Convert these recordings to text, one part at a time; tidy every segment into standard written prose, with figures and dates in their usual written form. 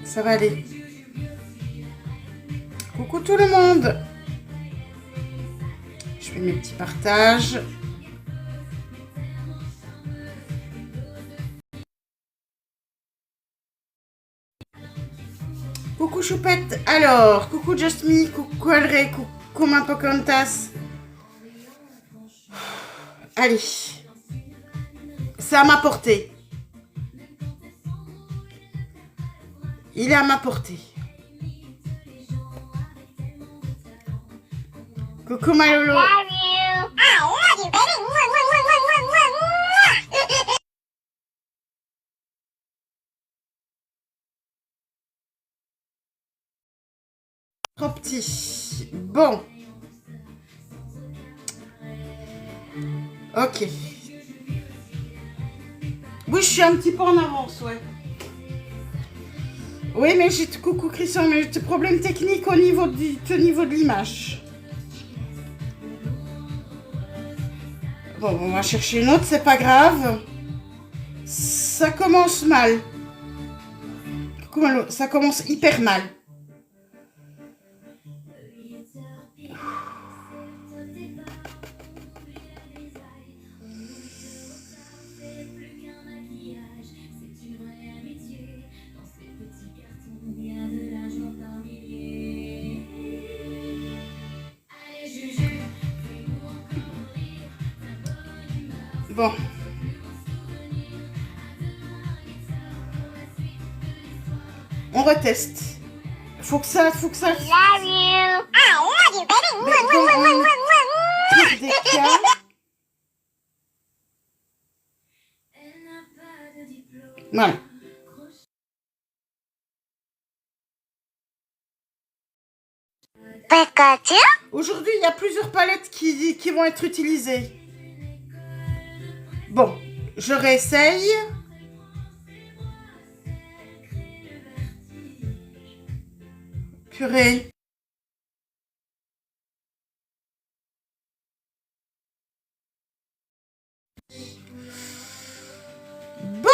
Ça va aller. Coucou tout le monde. Je fais mes petits partages. Coucou Choupette. Alors, coucou Just Me, coucou Alré, coucou ma Pocahontas. Allez. C'est à ma portée. Il est à ma portée. Coucou ma Lolo. Trop petit. Bon. Ok. Oui, je suis un petit peu en avance, ouais. Oui, mais j'ai... Coucou Christian, mais j'ai des problèmes techniques au niveau de l'image. Bon, on va chercher une autre, c'est pas grave. Ça commence mal. Coucou Malo, ça commence hyper mal. Bon. On reteste. Faut que ça... Love you. I love you, baby. Des cas. Voilà. Aujourd'hui, il y a plusieurs palettes qui vont être utilisées. Bon, je réessaye. Purée. Bon.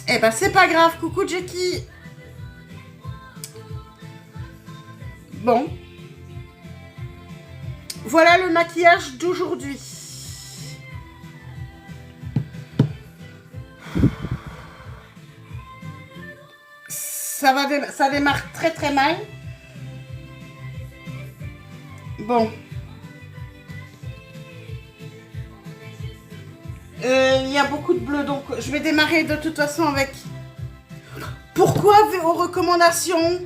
Eh ben, c'est pas grave. Coucou Jackie. Bon. Voilà le maquillage d'aujourd'hui. Ça démarre très très mal. Bon. Il y a beaucoup de bleu, donc je vais démarrer de toute façon avec... Pourquoi aux recommandations?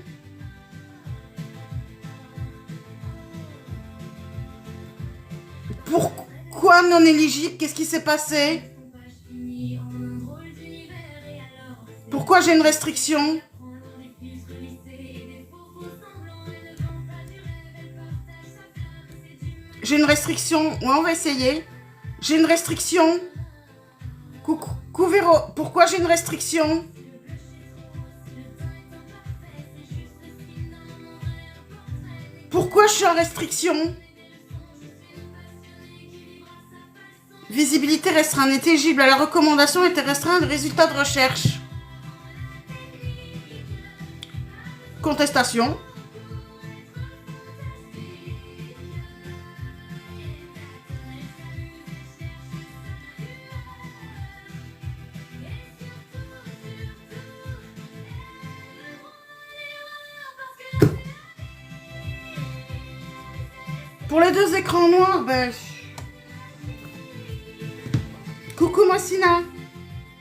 Pourquoi non éligible? Qu'est-ce qui s'est passé? Pourquoi j'ai une restriction? J'ai une restriction. Ouais, on va essayer. J'ai une restriction. Coucou Véro. Pourquoi j'ai une restriction? Pourquoi je suis en restriction? Visibilité restreinte, est éligible à la recommandation était restreinte, résultat de recherche. Contestation. Pour les deux écrans noirs, ben... Coucou Mossina.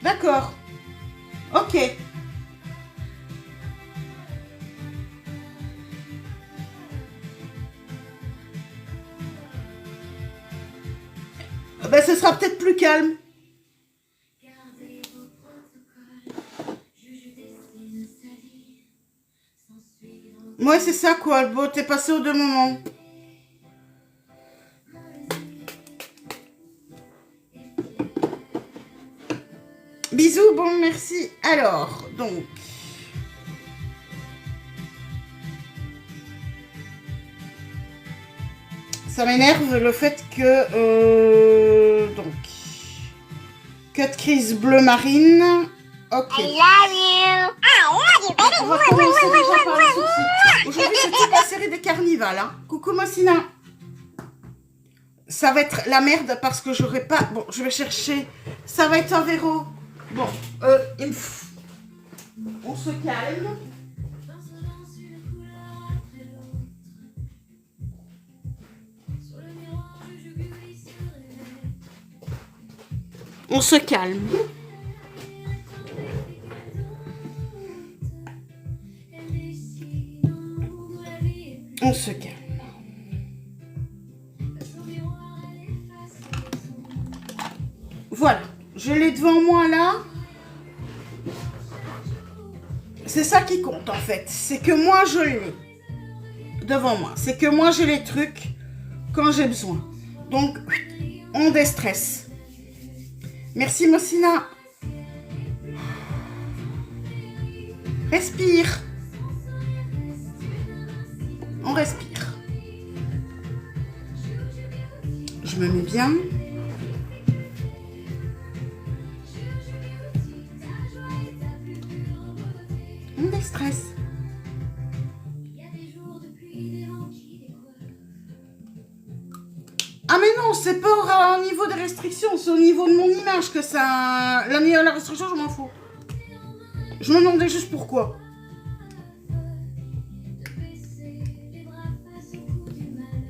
D'accord. Ok. Ben, ce sera peut-être plus calme. Ouais, c'est ça quoi. Bon, t'es passé aux deux moments. Bisous, bon, merci. Alors, donc... Ça m'énerve le fait que... donc... Cut crease bleu marine. Ok. I love you. I love you, baby. On va commencer déjà par les sourcils. Aujourd'hui, c'est toute la série des carnivals. Hein. Coucou Mossina. Ça va être la merde parce que j'aurai pas... Bon, je vais chercher. Ça va être un verrou. Bon, on se calme. On se calme. On se calme. Voilà, je l'ai devant moi là. C'est ça qui compte en fait. C'est que moi je l'ai devant moi. C'est que moi j'ai les trucs quand j'ai besoin. Donc, on déstresse. Merci Mossina. Respire. On respire. Je me mets bien. On déstresse. Ah mais non, c'est pas au niveau des restrictions, c'est au niveau de mon image que ça... La restriction, je m'en fous. Je me demandais juste pourquoi.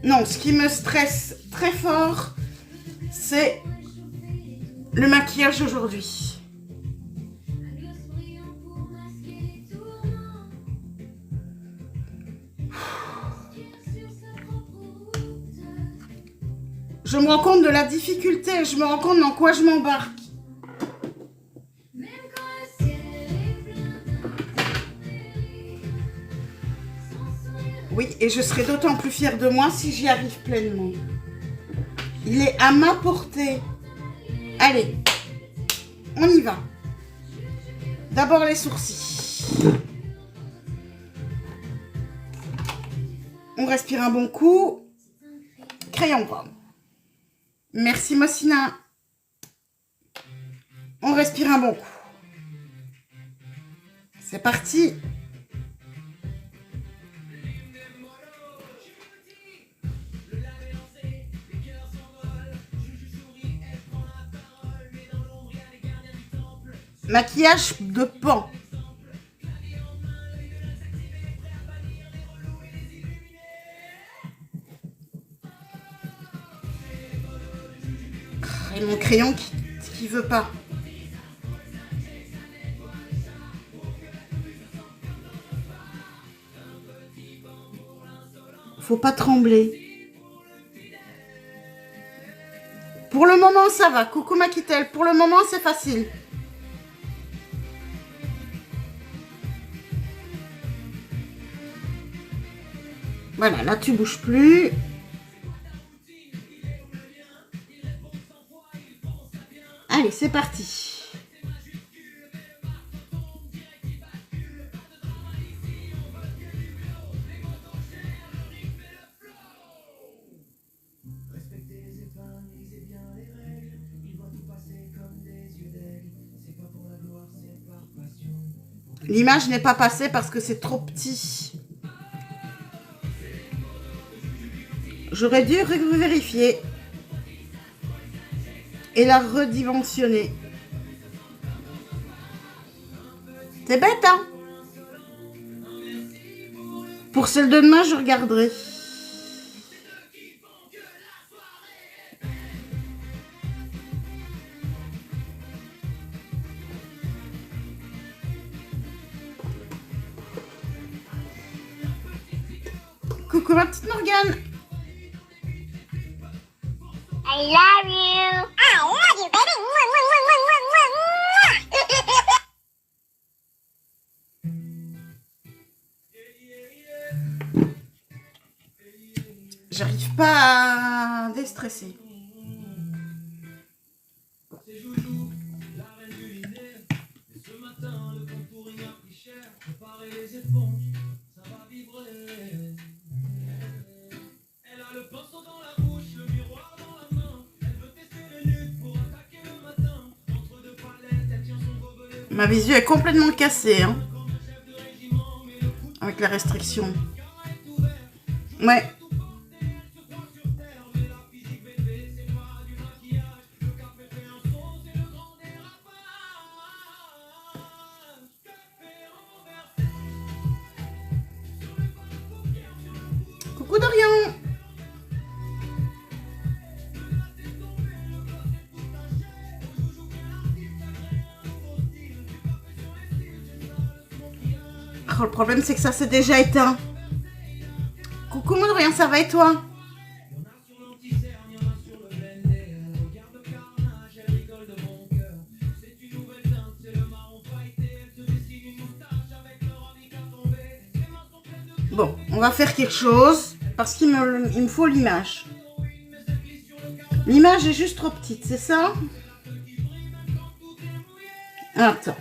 Non, ce qui me stresse très fort, c'est le maquillage aujourd'hui. Je me rends compte de la difficulté, je me rends compte dans quoi je m'embarque. Oui, et je serai d'autant plus fière de moi si j'y arrive pleinement. Il est à ma portée. Allez, on y va. D'abord les sourcils. On respire un bon coup. Crayon pomme. Merci Mossina. On respire un bon coup. C'est parti. Maquillage de pan. Et mon crayon qui veut pas. Faut pas trembler. Pour le moment, ça va. Coucou Maquitel. Pour le moment, c'est facile. Voilà, là, tu bouges plus. Allez, c'est parti. L'image n'est pas passée parce que c'est trop petit. J'aurais dû vérifier et la redimensionner. C'est bête, hein? Pour celle de demain, je regarderai. Coucou ma petite Morgane. I love you. I love you, baby. J'arrive pas à déstresser. Ma visu est complètement cassée, hein. Avec la restriction. Ouais. Coucou Dorian. Oh, le problème c'est que ça s'est déjà éteint. Coucou mon Dorian, ça va et toi? Bon, on va faire quelque chose parce qu'il me faut l'image. L'image est juste trop petite, c'est ça? Attends.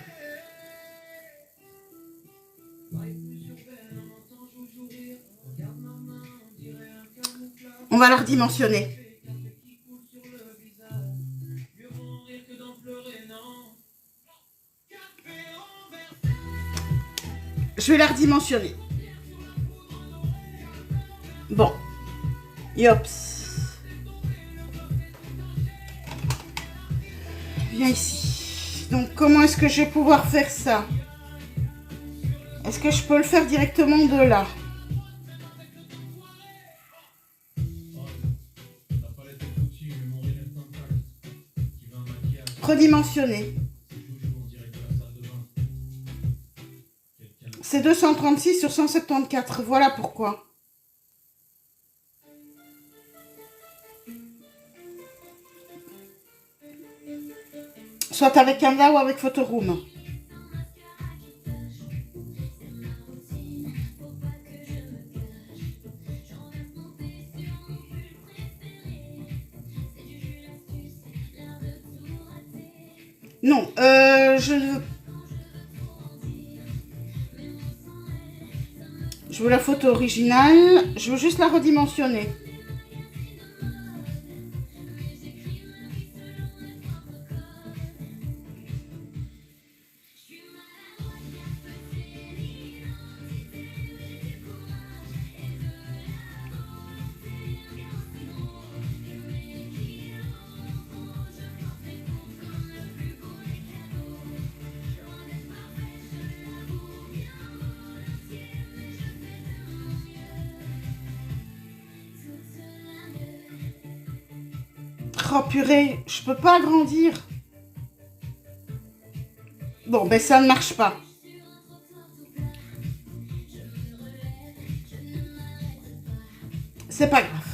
On va la redimensionner. Je vais la redimensionner. Bon. Yops. Viens ici. Donc, comment est-ce que je vais pouvoir faire ça? Est-ce que je peux le faire directement de là? Redimensionner. C'est 236 sur 174. Voilà pourquoi. Soit avec Canva ou avec Photoroom. Non, je veux la photo originale. Je veux juste la redimensionner. Oh purée, je peux pas agrandir. Bon, ben ça ne marche pas. C'est pas grave.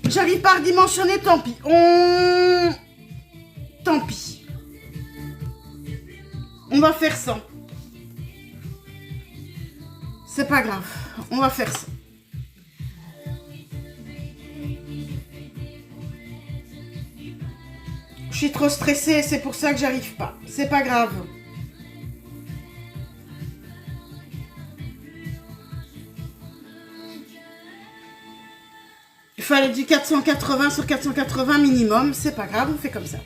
J'arrive pas à redimensionner, tant pis. Tant pis. On va faire ça. C'est pas grave. On va faire ça. Je suis trop stressée, c'est pour ça que j'arrive pas. C'est pas grave. Il fallait du 480 sur 480 minimum. C'est pas grave, on fait comme ça.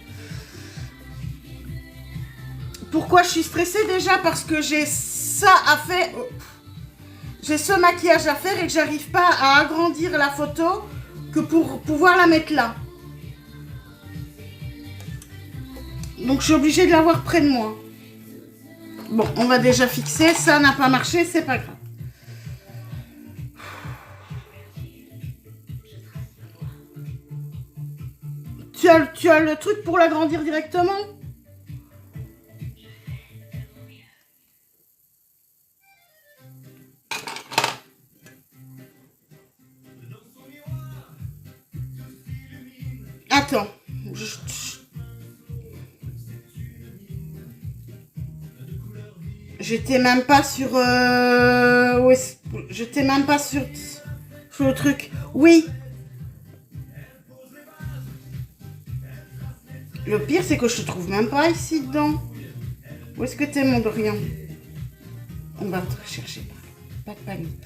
Pourquoi je suis stressée déjà? Parce que j'ai ça à faire. J'ai ce maquillage à faire et que j'arrive pas à agrandir la photo que pour pouvoir la mettre là. Donc je suis obligée de l'avoir près de moi. Bon, on va déjà fixer. Ça n'a pas marché, c'est pas grave. Tu as le truc pour l'agrandir directement? Attends. J'étais même pas sur... J'étais même pas sur le truc. Oui. Le pire, c'est que je te trouve même pas ici dedans. Où est-ce que t'es, mon Dorian? On va te chercher. Pas de panique.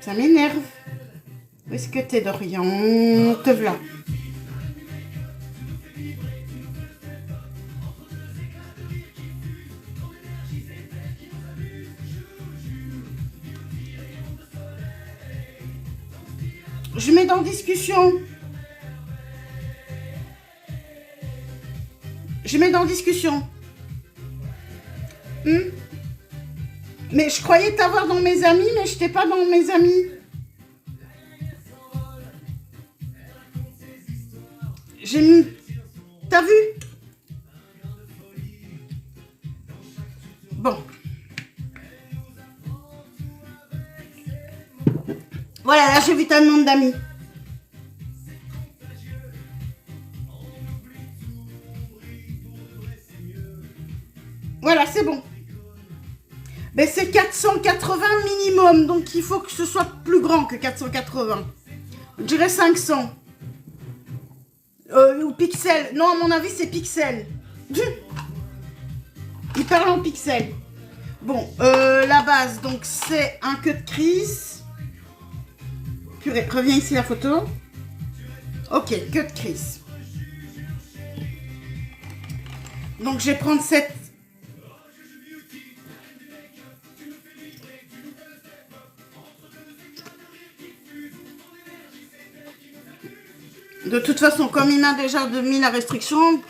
Ça m'énerve. Où est-ce que t'es, Dorian? Te voilà. Je mets dans discussion. Je mets dans discussion. Mais je croyais t'avoir dans mes amis, mais je t'ai pas dans mes amis. J'ai mis... T'as vu? Bon. Voilà, là j'ai vu ta demande d'amis. Voilà, c'est bon. Mais c'est 480 minimum, donc il faut que ce soit plus grand que 480. Je dirais 500. Ou pixels. Non, à mon avis, c'est pixels. Il parle en pixels. Bon, la base, donc c'est un cut crease. Purée, reviens ici la photo. Ok, cut crease. Donc je vais prendre cette... De toute façon, comme il m'a déjà mis la restriction,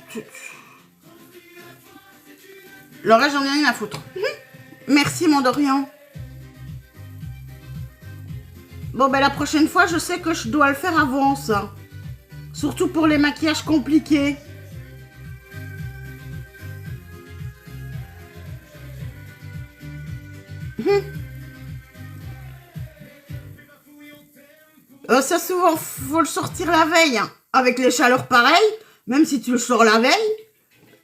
le reste, j'en ai rien à foutre. Merci, mon Dorian. Bon, ben la prochaine fois, je sais que je dois le faire avant ça. Surtout pour les maquillages compliqués. Ça, souvent, faut le sortir la veille. Hein. Avec les chaleurs pareilles, même si tu le sors la veille,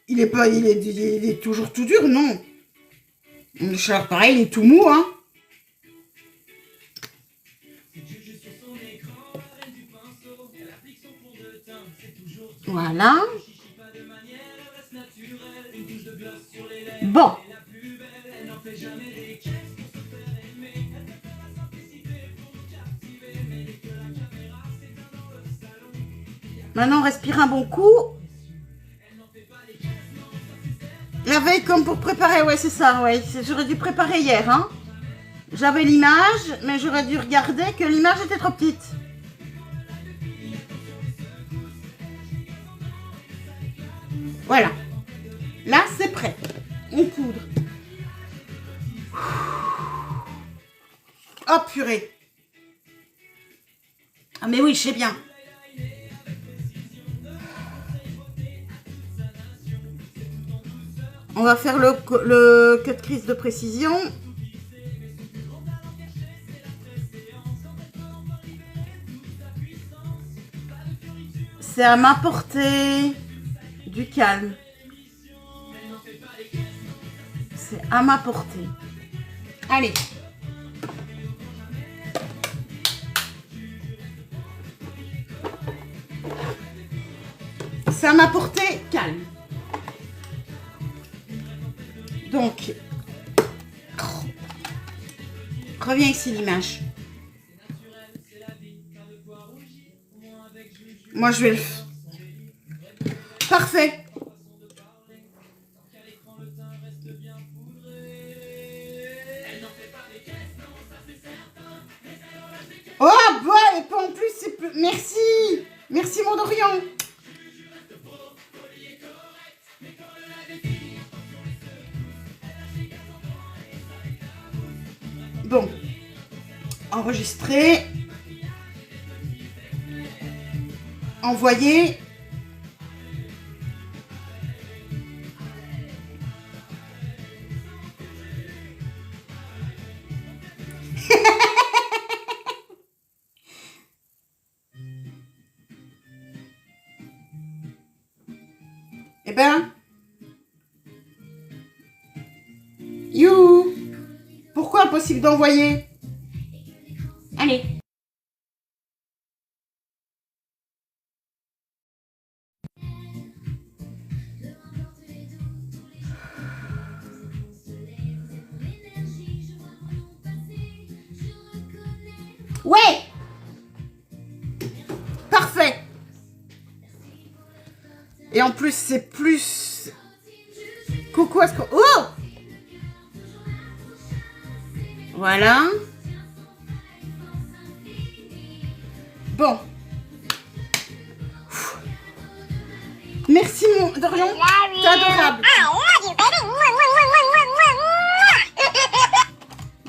il est toujours tout dur, non. Les chaleurs pareilles, il est tout mou, hein. Voilà. Bon. Maintenant, on respire un bon coup. La veille, comme pour préparer, ouais, c'est ça, ouais. J'aurais dû préparer hier, hein. J'avais l'image, mais j'aurais dû regarder que l'image était trop petite. Voilà. Là, c'est prêt. On poudre. Oh, purée. Ah, mais oui, je sais bien. On va faire le cut crease de précision. C'est à ma portée. Du calme. C'est à ma portée. Allez. C'est à ma portée, calme. Donc, reviens ici l'image. Moi, je vais le... Parfait. Oh, bah, et pas en plus, c'est plus... Merci. Merci, mon Dorian. Bon, enregistrer, envoyer. Eh ben, you. Pourquoi impossible d'envoyer? Allez. Et en plus, c'est plus... Coucou, est-ce que... Oh! Voilà. Bon. Merci, mon Dorian. T'es adorable.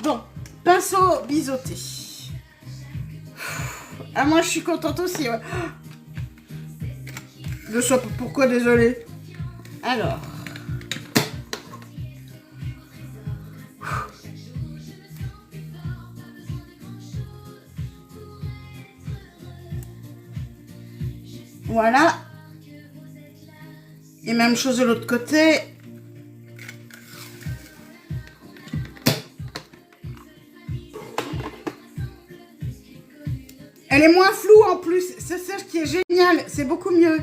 Bon, pinceau biseauté. Ah, moi, je suis contente aussi. Ouais. Je sais pas pourquoi, désolée. Alors. Voilà. Et même chose de l'autre côté. Elle est moins floue en plus. C'est ça qui est génial. C'est beaucoup mieux.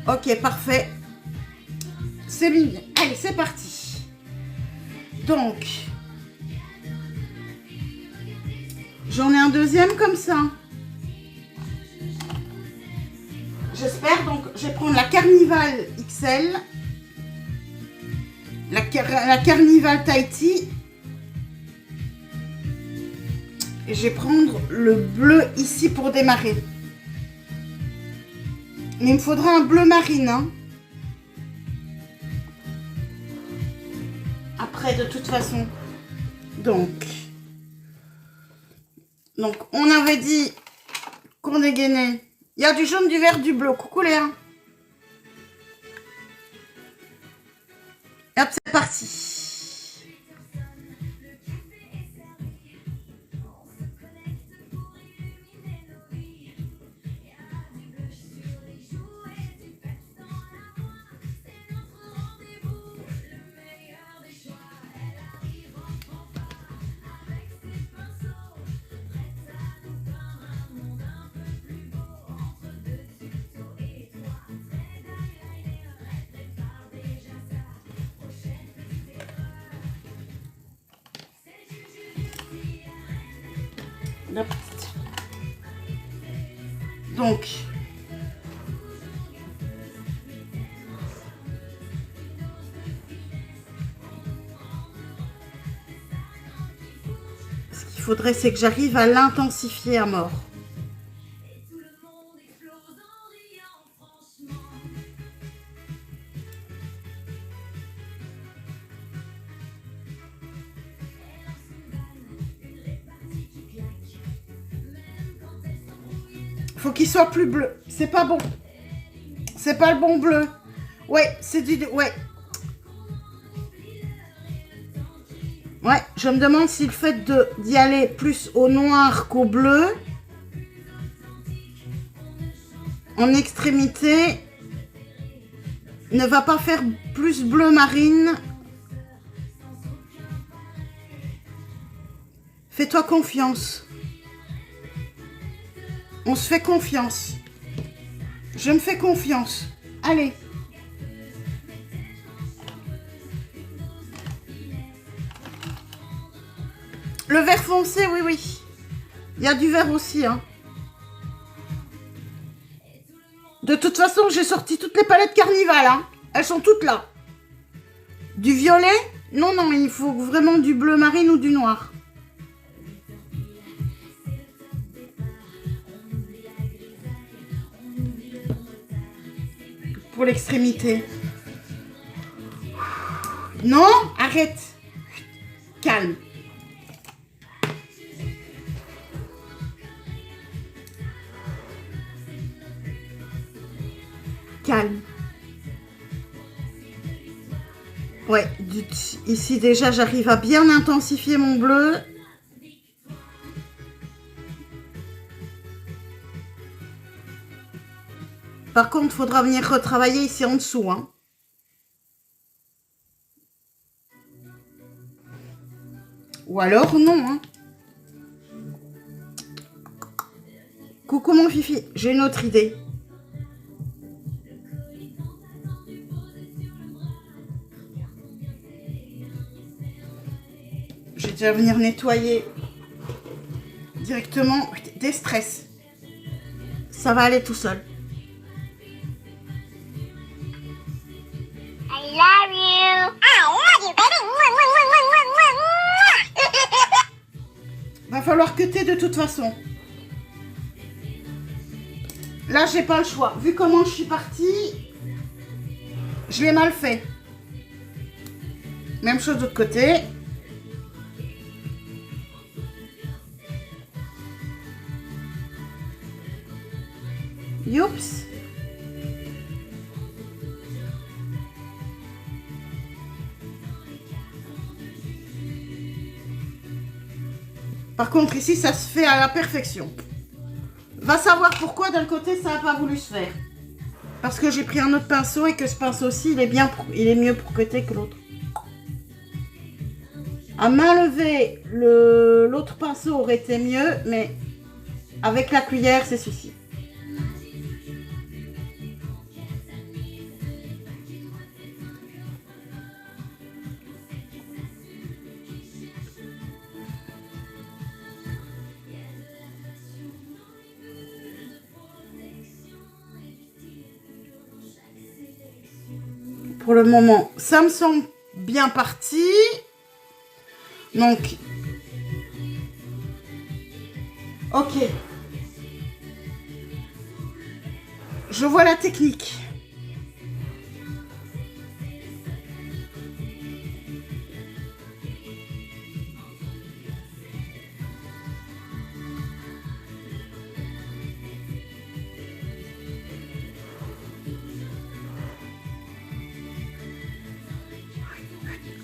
Ok, parfait. C'est mignon. Allez, c'est parti. Donc, j'en ai un deuxième comme ça. J'espère. Donc, je vais prendre la Carnival XL. La Carnival Tahiti. Et je vais prendre le bleu ici pour démarrer. Mais il me faudra un bleu marine. Hein. Après, de toute façon. Donc, on avait dit qu'on dégainait. Il y a du jaune, du vert, du bleu. Coucou Léa. Hop, c'est parti. Donc, ce qu'il faudrait, c'est que j'arrive à l'intensifier à mort. Faut qu'il soit plus bleu. C'est pas bon. C'est pas le bon bleu. Ouais, c'est du... Ouais. Ouais, je me demande si le fait d'y aller plus au noir qu'au bleu, en extrémité, ne va pas faire plus bleu marine. Fais-toi confiance. On se fait confiance. Je me fais confiance. Allez. Le vert foncé, oui, oui. Il y a du vert aussi, hein. De toute façon, j'ai sorti toutes les palettes Carnival, hein. Elles sont toutes là. Du violet? Non, non, il faut vraiment du bleu marine ou du noir. Pour l'extrémité. Non, arrête. Calme. Calme. Ouais, ici déjà j'arrive à bien intensifier mon bleu. Par contre, il faudra venir retravailler ici en dessous. Hein. Ou alors non. Hein. Coucou mon fifi, j'ai une autre idée. déjà venir nettoyer directement des stress. Ça va aller tout seul. I love you. I love you, baby. Va falloir que t'aies de toute façon. Là, j'ai pas le choix. Vu comment je suis partie, je l'ai mal fait. Même chose de l'autre côté. Youps. Par contre, ici, ça se fait à la perfection. Va savoir pourquoi d'un côté, ça n'a pas voulu se faire. Parce que j'ai pris un autre pinceau et que ce pinceau-ci, il est mieux pour côté que l'autre. À main levée, l'autre pinceau aurait été mieux, mais avec la cuillère, c'est suffit. Pour le moment, ça me semble bien parti. Donc, ok. Je vois la technique.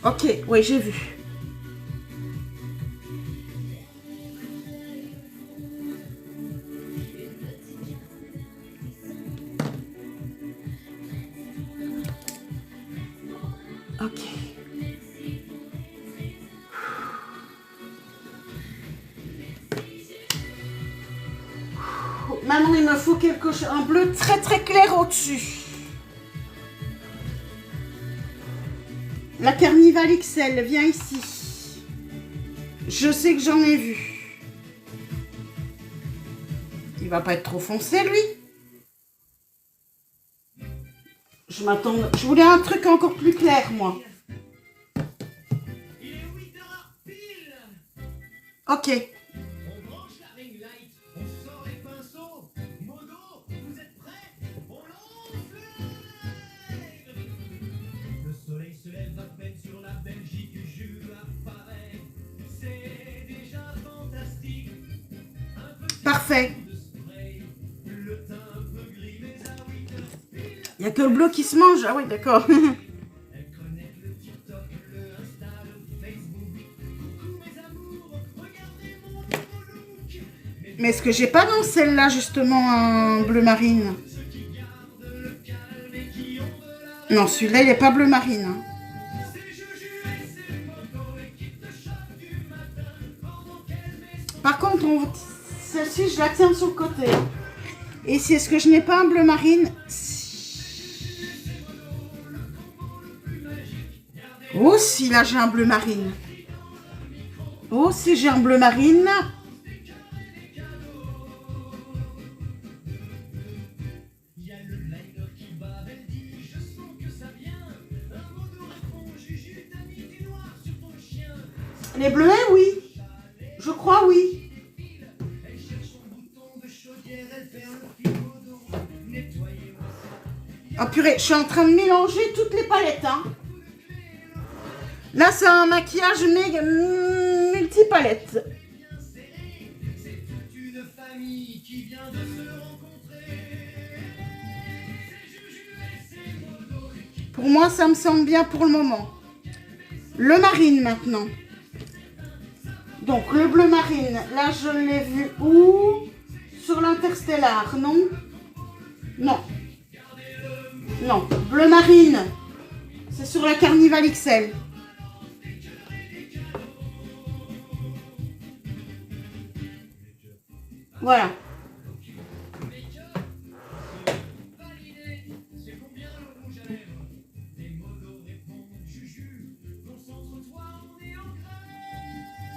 Ok, oui, j'ai vu. Ok. Maintenant, il me faut un bleu très très clair au-dessus. La Carnival XL, viens ici. Je sais que j'en ai vu. Il va pas être trop foncé, lui. Je voulais un truc encore plus clair, moi. Ok. On branche la ring light, on sort les pinceaux. Modo, vous êtes prêts? On lance le live. Le soleil se lève à peine sur la Belgique, Jules apparaît. C'est déjà fantastique. Parfait. De spray, le teint un peu gris, mais à 8h pile. Il n'y a que le bleu qui se mange. Ah oui, d'accord. Elle connaît le TikTok, le Insta, le Facebook. Coucou mes amours, regardez mon nouveau look. Mais est-ce que j'ai pas dans celle-là, justement, un bleu marine? Ceux qui gardent le calme et qui ont de la... Non, celui-là, il n'est pas bleu marine. Hein. C'est Juju et c'est Modo et qui te chope du matin pendant qu'elle met son... Par contre, celle-ci, je la tiens sur le côté. Et si est-ce que je n'ai pas un bleu marine? Oh, si, là, j'ai un bleu marine. Oh, si, j'ai un bleu marine. Il y a le liner qui bat, elle dit je sens que ça vient. Un Modo répond Juju, t'as mis du noir sur ton chien. Les bleuets, oui. Je crois, oui. Elle cherche son bouton de chaudière, elle ferme le frigo d'eau. Nettoyez-moi ça. Oh purée, je suis en train de mélanger toutes les palettes. Hein. Là, c'est un maquillage multipalette. C'est toute une famille qui vient de se rencontrer. C'est Juju et c'est Modo qui... Pour moi, ça me semble bien pour le moment. Le marine, maintenant. Donc, le bleu marine, là, je l'ai vu où? Sur l'Interstellar, non? Non. Non, bleu marine. C'est sur la Carnival XL. Voilà. C'est combien le rouge à lèvres? Des Modo répondent Juju, concentre-toi, on est en grève.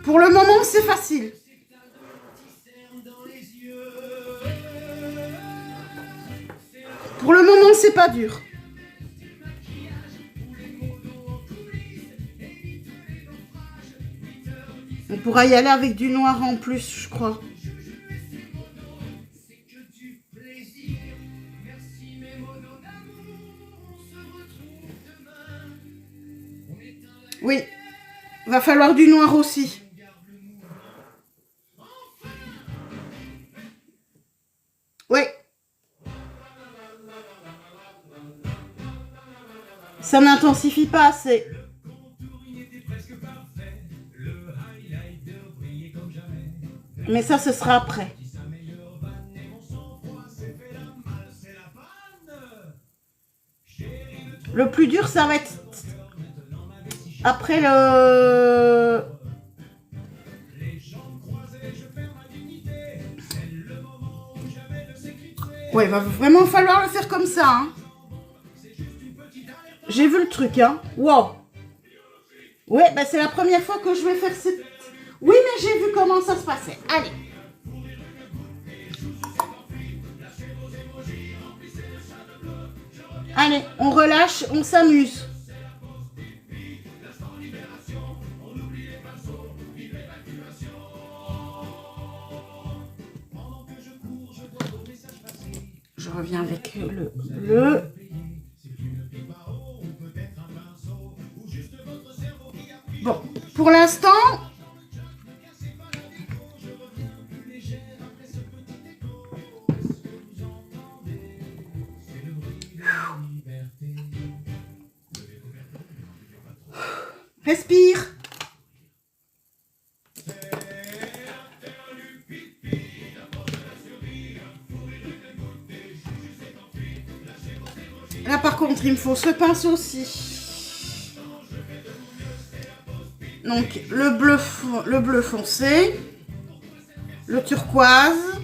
Pour le moment, c'est facile. Pour le moment, c'est pas dur. On pourra y aller avec du noir en plus, je crois. Oui, va falloir du noir aussi. Oui. Ça n'intensifie pas assez. Mais ça, ce sera après. Le plus dur, ça va être après le... Ouais, il va vraiment falloir le faire comme ça. Hein. J'ai vu le truc, hein. Wow. Ouais, bah c'est la première fois que je vais faire cette... Oui, mais j'ai vu comment ça se passait. Allez. Allez, on relâche, on s'amuse. Je reviens avec le bleu. Bon, pour l'instant... Respire. Là, par contre, il me faut ce pinceau aussi. Donc, le bleu foncé, le turquoise.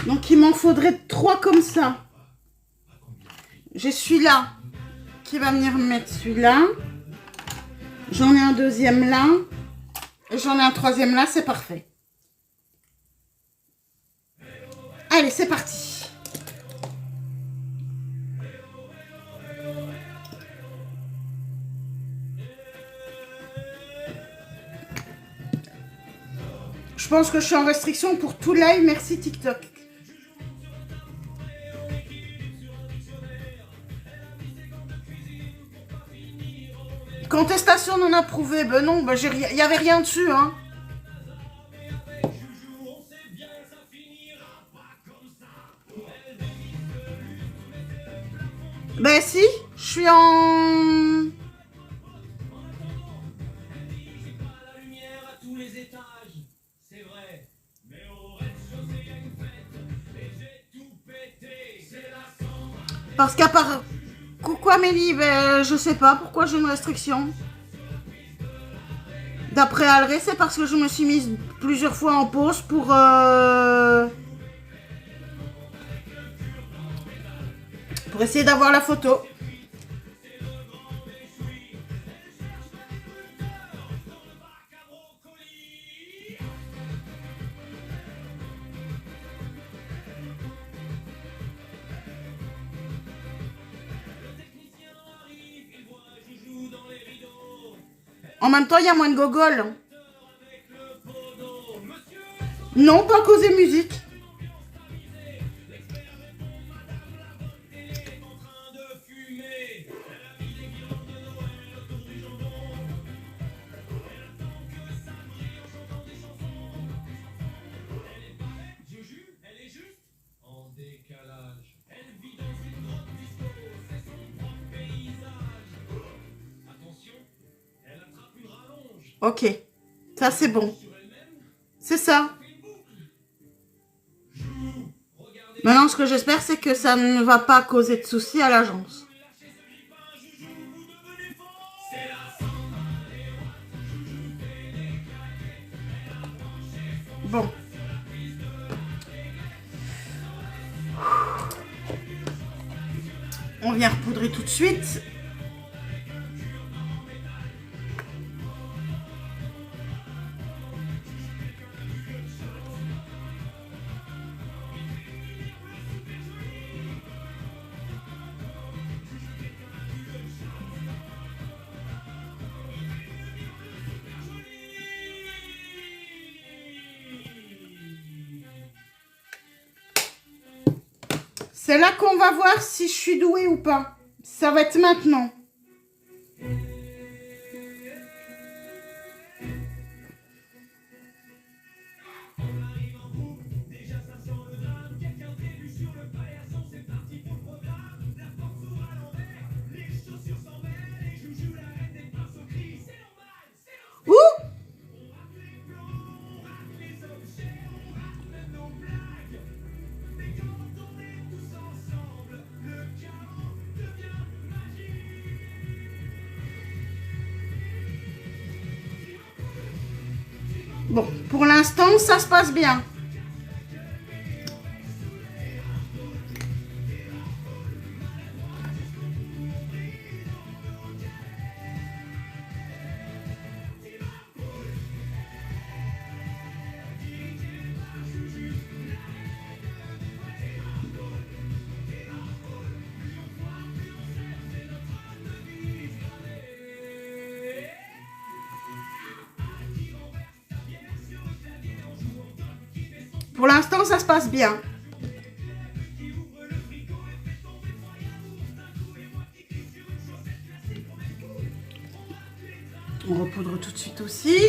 Donc, il m'en faudrait 3 comme ça. J'ai celui-là qui va venir mettre celui-là. J'en ai un deuxième là. Et j'en ai un troisième là, c'est parfait. Allez, c'est parti. Je pense que je suis en restriction pour tout live. Merci TikTok. Contestation non approuvée. Ben non, ben il n'y avait rien dessus. Hein. Ben si, je suis en... Parce qu'à part... Coucou Amélie, ben, je sais pas pourquoi j'ai une restriction. D'après Alré, c'est parce que je me suis mise plusieurs fois en pause pour essayer d'avoir la photo. En même temps, il y a moins de gogol. Non, pas causer musique. Ok, ça c'est bon. C'est ça. Maintenant, ce que j'espère, c'est que ça ne va pas causer de soucis à l'agence. Bon. On vient repoudrer tout de suite. C'est là qu'on va voir si je suis douée ou pas. Ça va être maintenant. Ouh! Bon, pour l'instant, ça se passe bien. Pour l'instant, ça se passe bien. On repoudre tout de suite aussi.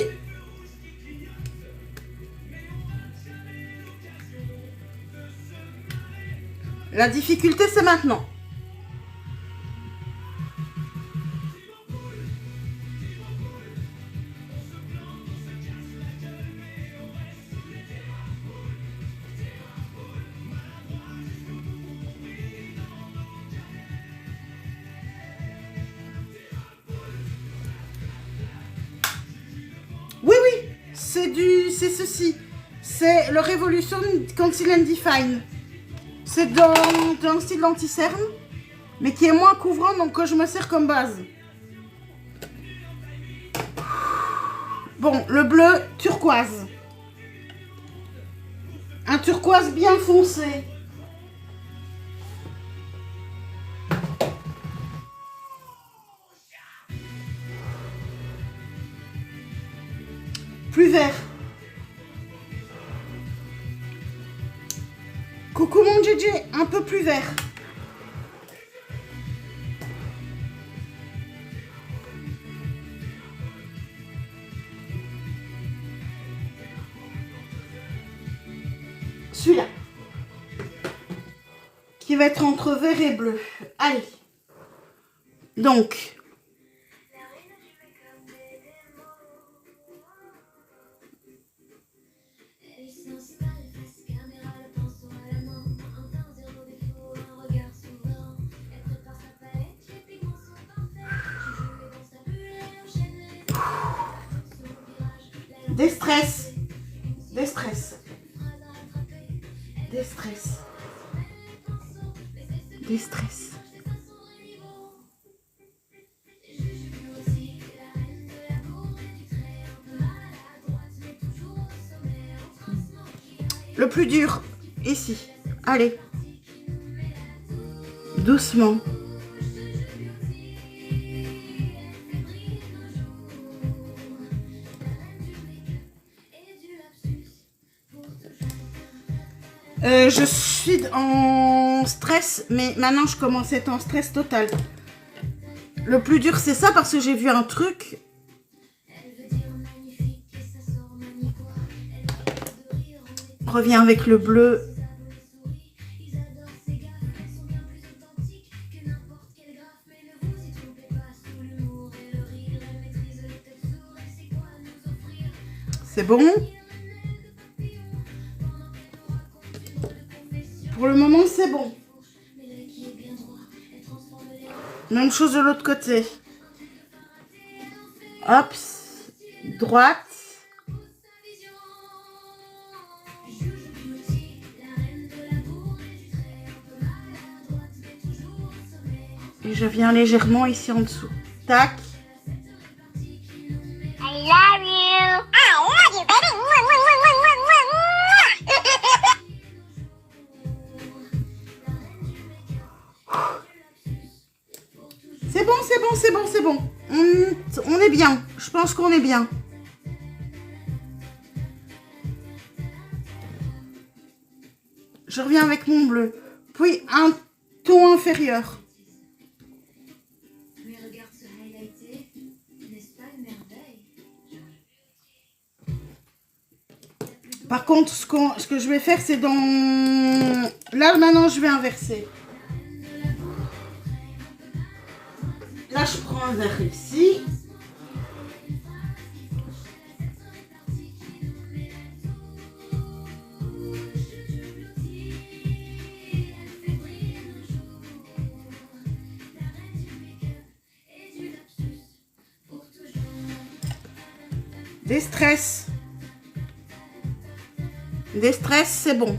La difficulté, c'est maintenant. C'est ceci. C'est le Revolution Conceal and Define. C'est dans un style anti-cerne, mais qui est moins couvrant, donc que je me sers comme base. Bon, le bleu turquoise. Un turquoise bien foncé. Plus vert. Coucou mon JJ, un peu plus vert. Celui-là. Qui va être entre vert et bleu. Allez. Donc. Des stress. Des stress. Des stress. Des stress. Le plus dur, ici. Allez. Doucement. Je suis en stress, mais maintenant je commence à être en stress total. Le plus dur, c'est ça, parce que j'ai vu un truc. Reviens avec le bleu. C'est bon. Pour le moment, c'est bon. Même chose de l'autre côté. Hop, droite. Et je viens légèrement ici en dessous. Tac. I love you. I love you, baby. C'est bon, c'est bon, c'est bon, c'est bon. On est bien. Je pense qu'on est bien. Je reviens avec mon bleu. Puis un ton inférieur. Mais regarde ce highlighté, n'est-ce pas une merveille? Par contre, ce que je vais faire, c'est dans... Là, maintenant, je vais inverser. Là, je prends un verre ici. Des stress. Des stress, c'est bon.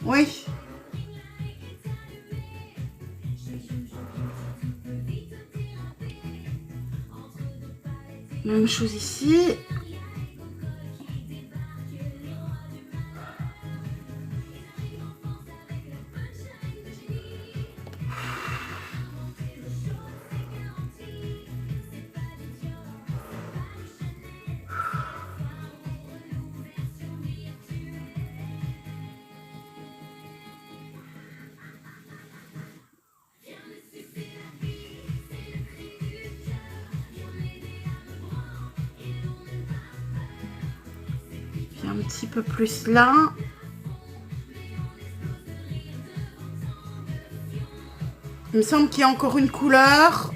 Oui. Même chose ici. Puis un petit peu plus là. Il me semble qu'il y a encore une couleur.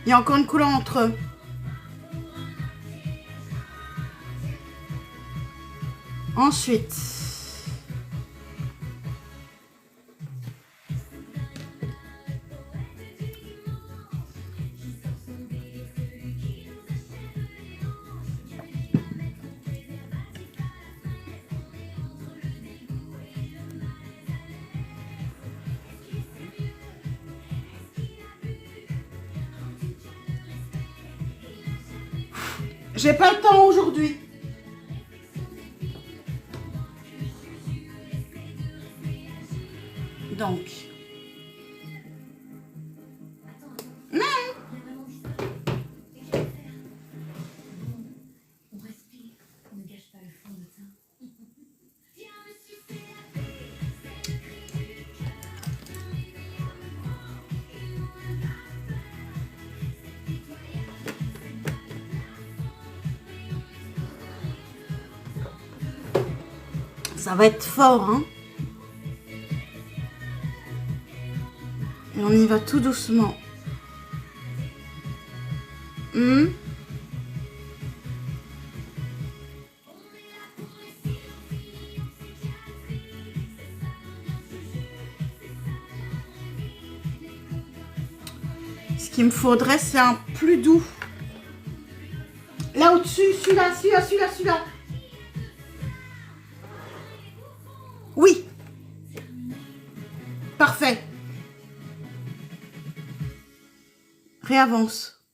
Il y a encore une couleur entre eux. Ensuite, j'ai pas le temps aujourd'hui. Donc. Non. On respire, on ne gâche pas le fond de teint. Ça va être fort, hein. Et on y va tout doucement. Ce qu'il me faudrait, c'est un plus doux. Là au-dessus, celui-là. Oui. Parfait. Réavance.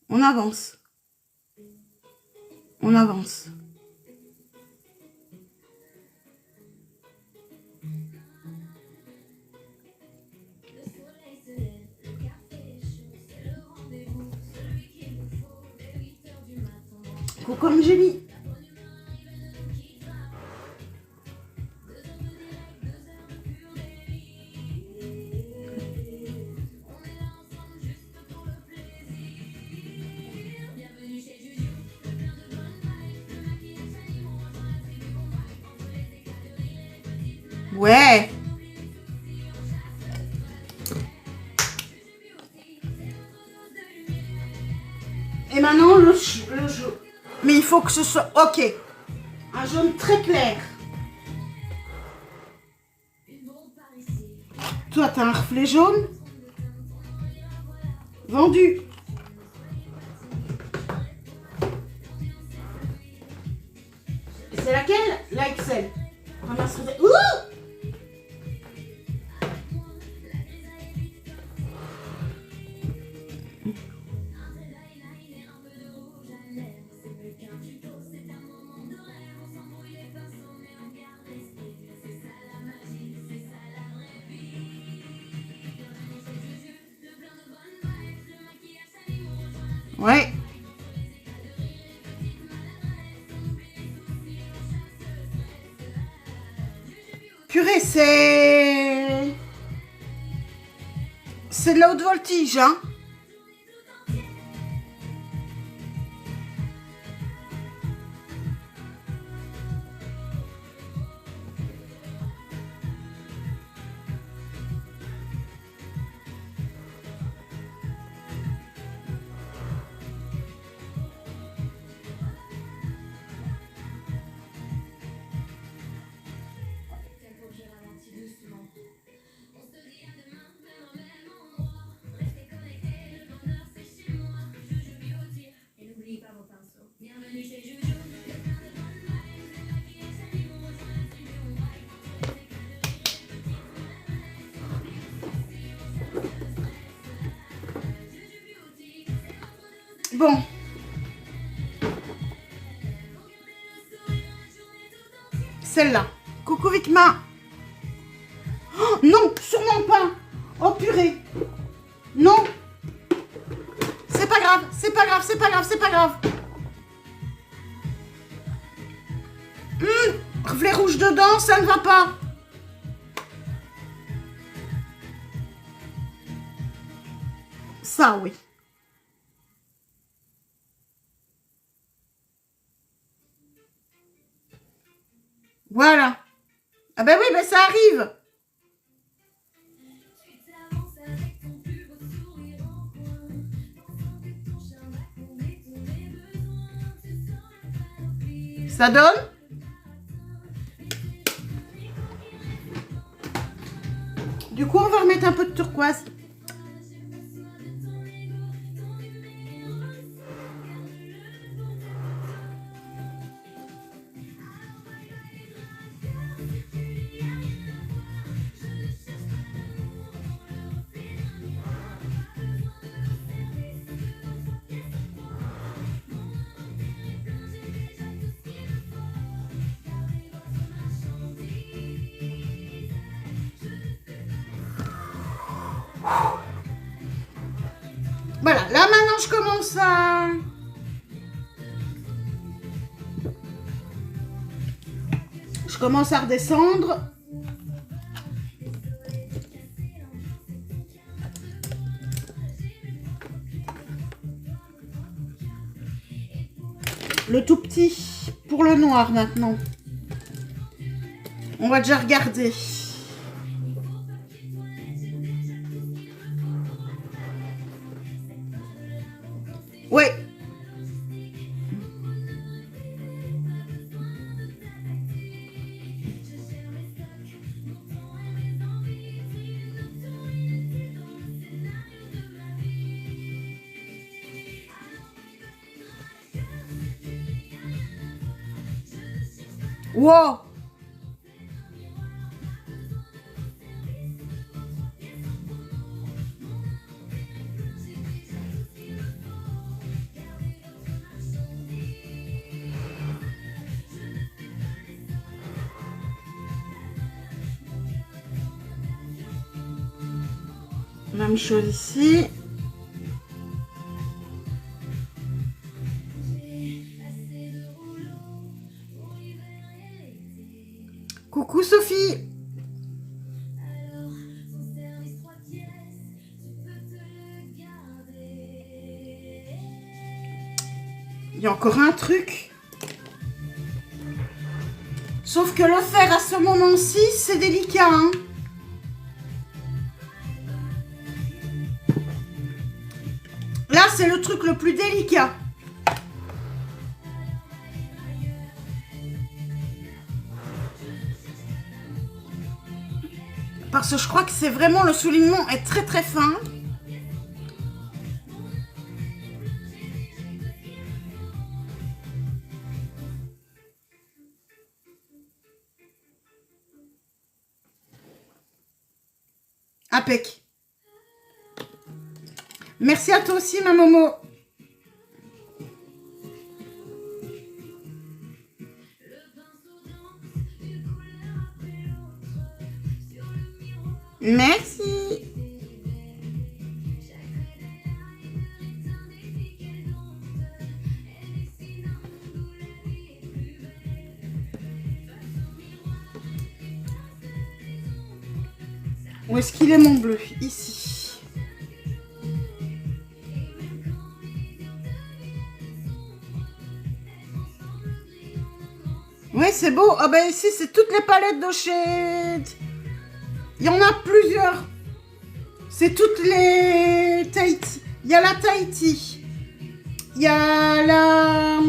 On avance. On avance. Coucou comme j'ai mis. Ouais. Et maintenant le jaune. Mais il faut que ce soit ok. Un jaune très clair. Toi, t'as un reflet jaune. Vendu. Et c'est laquelle? La XL. Ramasserai. Ouh! Ouais. Purée, c'est de la haute voltige, hein. Bon. Celle-là. Coucou Vikma. Oh, non, sûrement pas. Oh purée. Non. C'est pas grave, c'est pas grave, c'est pas grave, c'est pas grave. Reflet rouge dedans, ça ne va pas. Ça, oui. Voilà. Ah ben oui, ben ça arrive. Ça donne? Du coup, on va remettre un peu de turquoise. Voilà, là maintenant je commence à... Je commence à redescendre. Le tout petit pour le noir maintenant. On va déjà regarder. Ouais. Wow. Même chose ici. Coucou Sophie. Il y a encore un truc. Sauf que le faire à ce moment-ci, c'est délicat, hein. Là, c'est le truc le plus délicat. Parce que je crois que c'est vraiment, le soulignement est très très fin. Impec. Merci à toi aussi, ma Momo. Merci. Où est-ce qu'il est mon bleu? Ici. Oui, c'est beau. Ah ben ici, c'est toutes les palettes de chez... Il y en a plusieurs. C'est toutes les Tahiti. Il y a la Tahiti. Il y a la...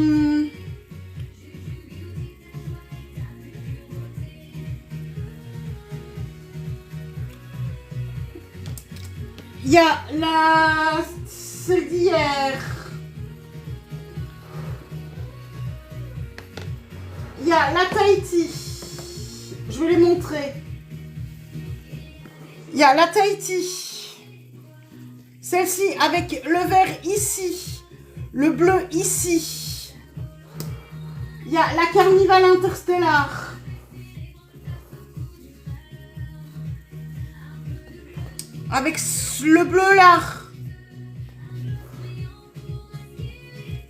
Il y a la... Celle d'hier. Il y a la Tahiti. Je vais les montrer. Il y a la Tahiti. Celle-ci avec le vert ici. Le bleu ici. Il y a la Carnival Interstellar. Avec le bleu là.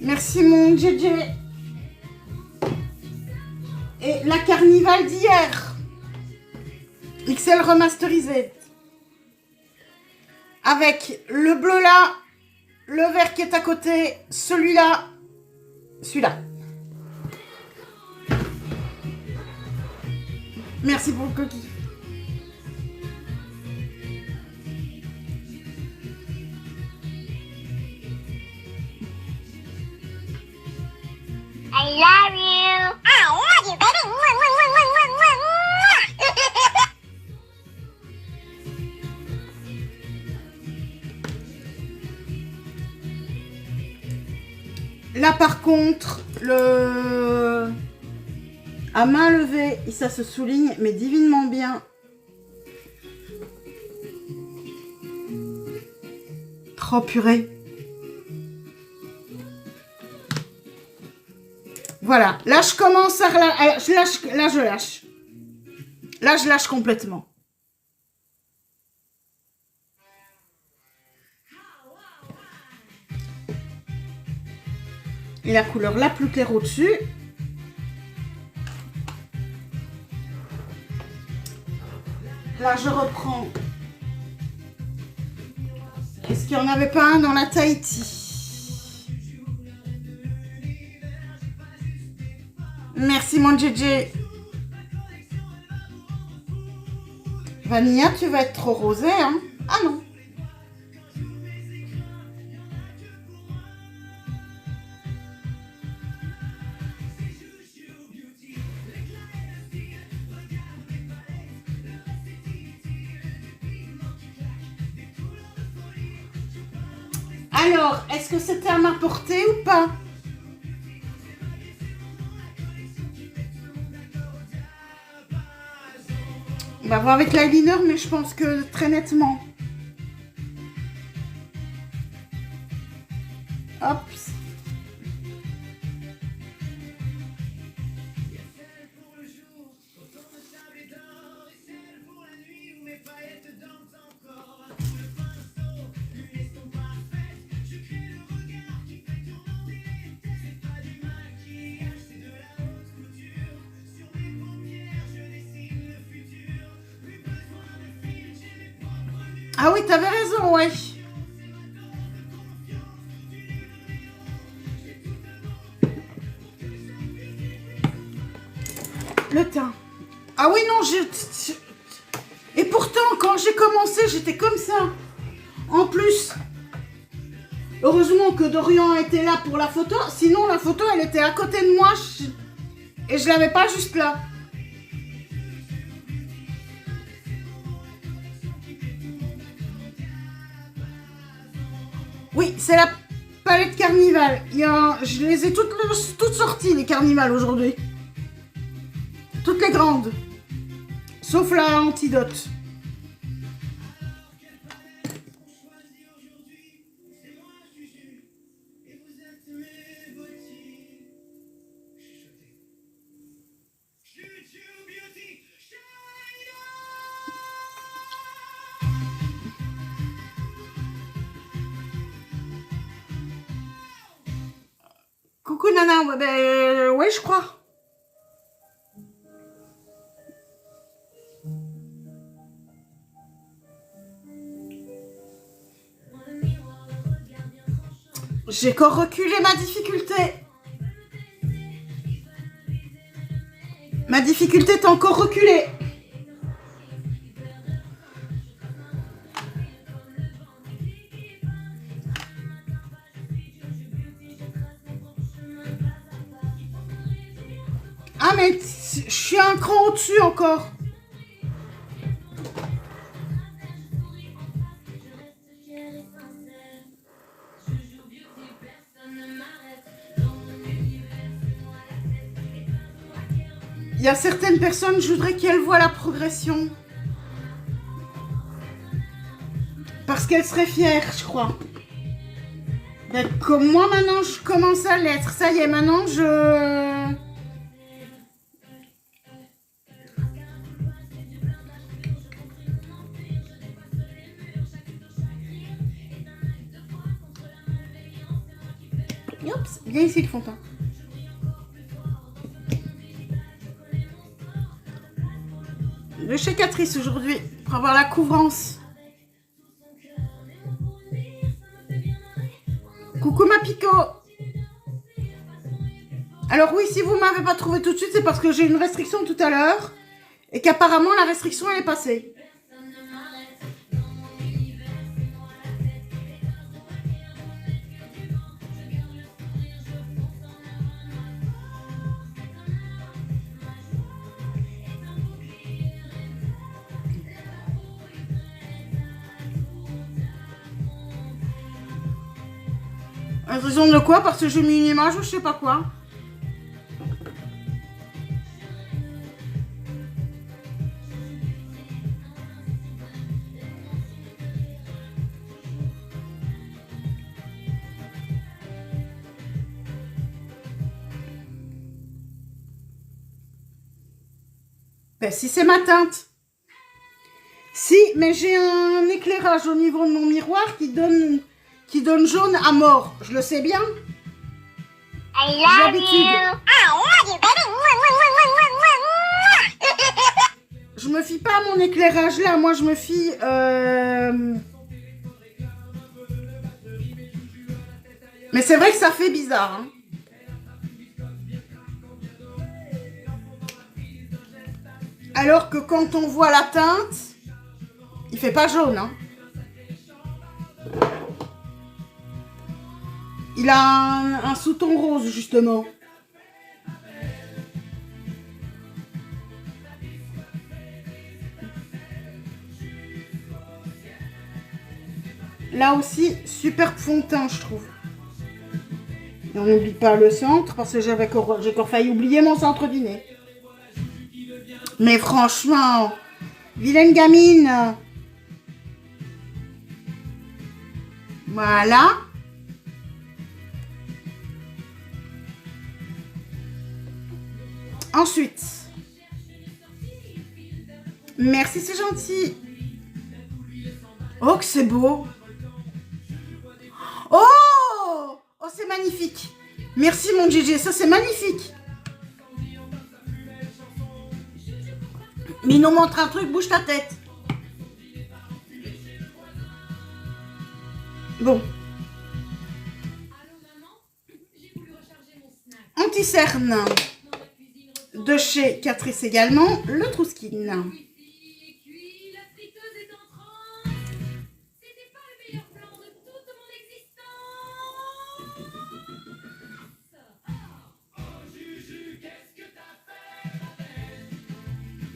Merci mon JJ. Et la Carnival d'hier. XL remasterisé. Avec le bleu là. Le vert qui est à côté. Celui-là. Celui-là. Merci pour le coquille. I love you. I love you, baby. Mwah, mwah, mwah, mwah, mwah, mwah. Là par contre, le à main levée, ça se souligne, mais divinement bien. Oh purée. Voilà, là je commence à je lâche, là je lâche. Là je lâche complètement. Et la couleur la plus claire au-dessus. Là je reprends. Est-ce qu'il n'y en avait pas un dans la Tahiti? Merci mon JJ. Vanilla, tu vas être trop rosé, hein? Ah non. Alors, est-ce que c'était à ma portée ou pas? On va voir avec l'eyeliner, mais je pense que très nettement. Hop. Ah oui, t'avais raison, ouais. Le teint. Ah oui, non, Et pourtant, quand j'ai commencé, j'étais comme ça. En plus, heureusement que Dorian était là pour la photo. Sinon, la photo, elle était à côté de moi. Et je l'avais pas juste là. Oui, c'est la palette Carnival. Je les ai toutes sorties, les Carnival, aujourd'hui. Toutes les grandes. Sauf la Antidote. Coucou Nana, ouais, ouais je crois. J'ai encore reculé ma difficulté. Ma difficulté est encore reculée. Ah mais je suis un cran au-dessus encore. Il y a certaines personnes, je voudrais qu'elles voient la progression. Parce qu'elles seraient fières, je crois. D'être comme moi maintenant, je commence à l'être. Ça y est, maintenant je... Oups, viens ici le fond de teint. De chez Catrice aujourd'hui, pour avoir la couvrance. Coucou ma Pico. Alors oui, si vous ne m'avez pas trouvé tout de suite, c'est parce que j'ai une restriction tout à l'heure. Et qu'apparemment la restriction elle est passée. Raison de quoi? Parce que j'ai mis une image ou je sais pas quoi. Ben si c'est ma teinte. Si, mais j'ai un éclairage au niveau de mon miroir qui donne jaune à mort. Je le sais bien. I love D'habitude. you. I love you, baby. Je me fie pas à mon éclairage là. Moi, je me fie... Mais c'est vrai que ça fait bizarre. Hein. Alors que quand on voit la teinte, il fait pas jaune. Hein. Il a un sous-ton rose, justement. Là aussi, super fond de teint, je trouve. Et on n'oublie pas le centre, parce que j'ai encore failli oublier mon centre du nez. Mais franchement, vilaine gamine. Voilà. Ensuite, merci, c'est gentil. Oh, que c'est beau. Oh, oh, c'est magnifique. Merci, mon Gigi, ça, c'est magnifique. Mais il nous montre un truc, bouge ta tête. Bon. Anti-cerne. De chez Catrice également, le Trouskin.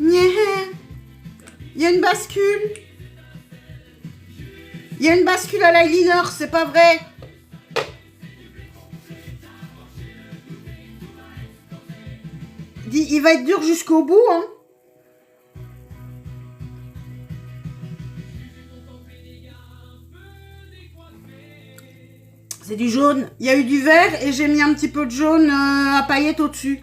Il y a une bascule. Il y a une bascule à l'eyeliner, c'est pas vrai. Il va être dur jusqu'au bout, hein. C'est du jaune. Il y a eu du vert et j'ai mis un petit peu de jaune à paillettes au-dessus.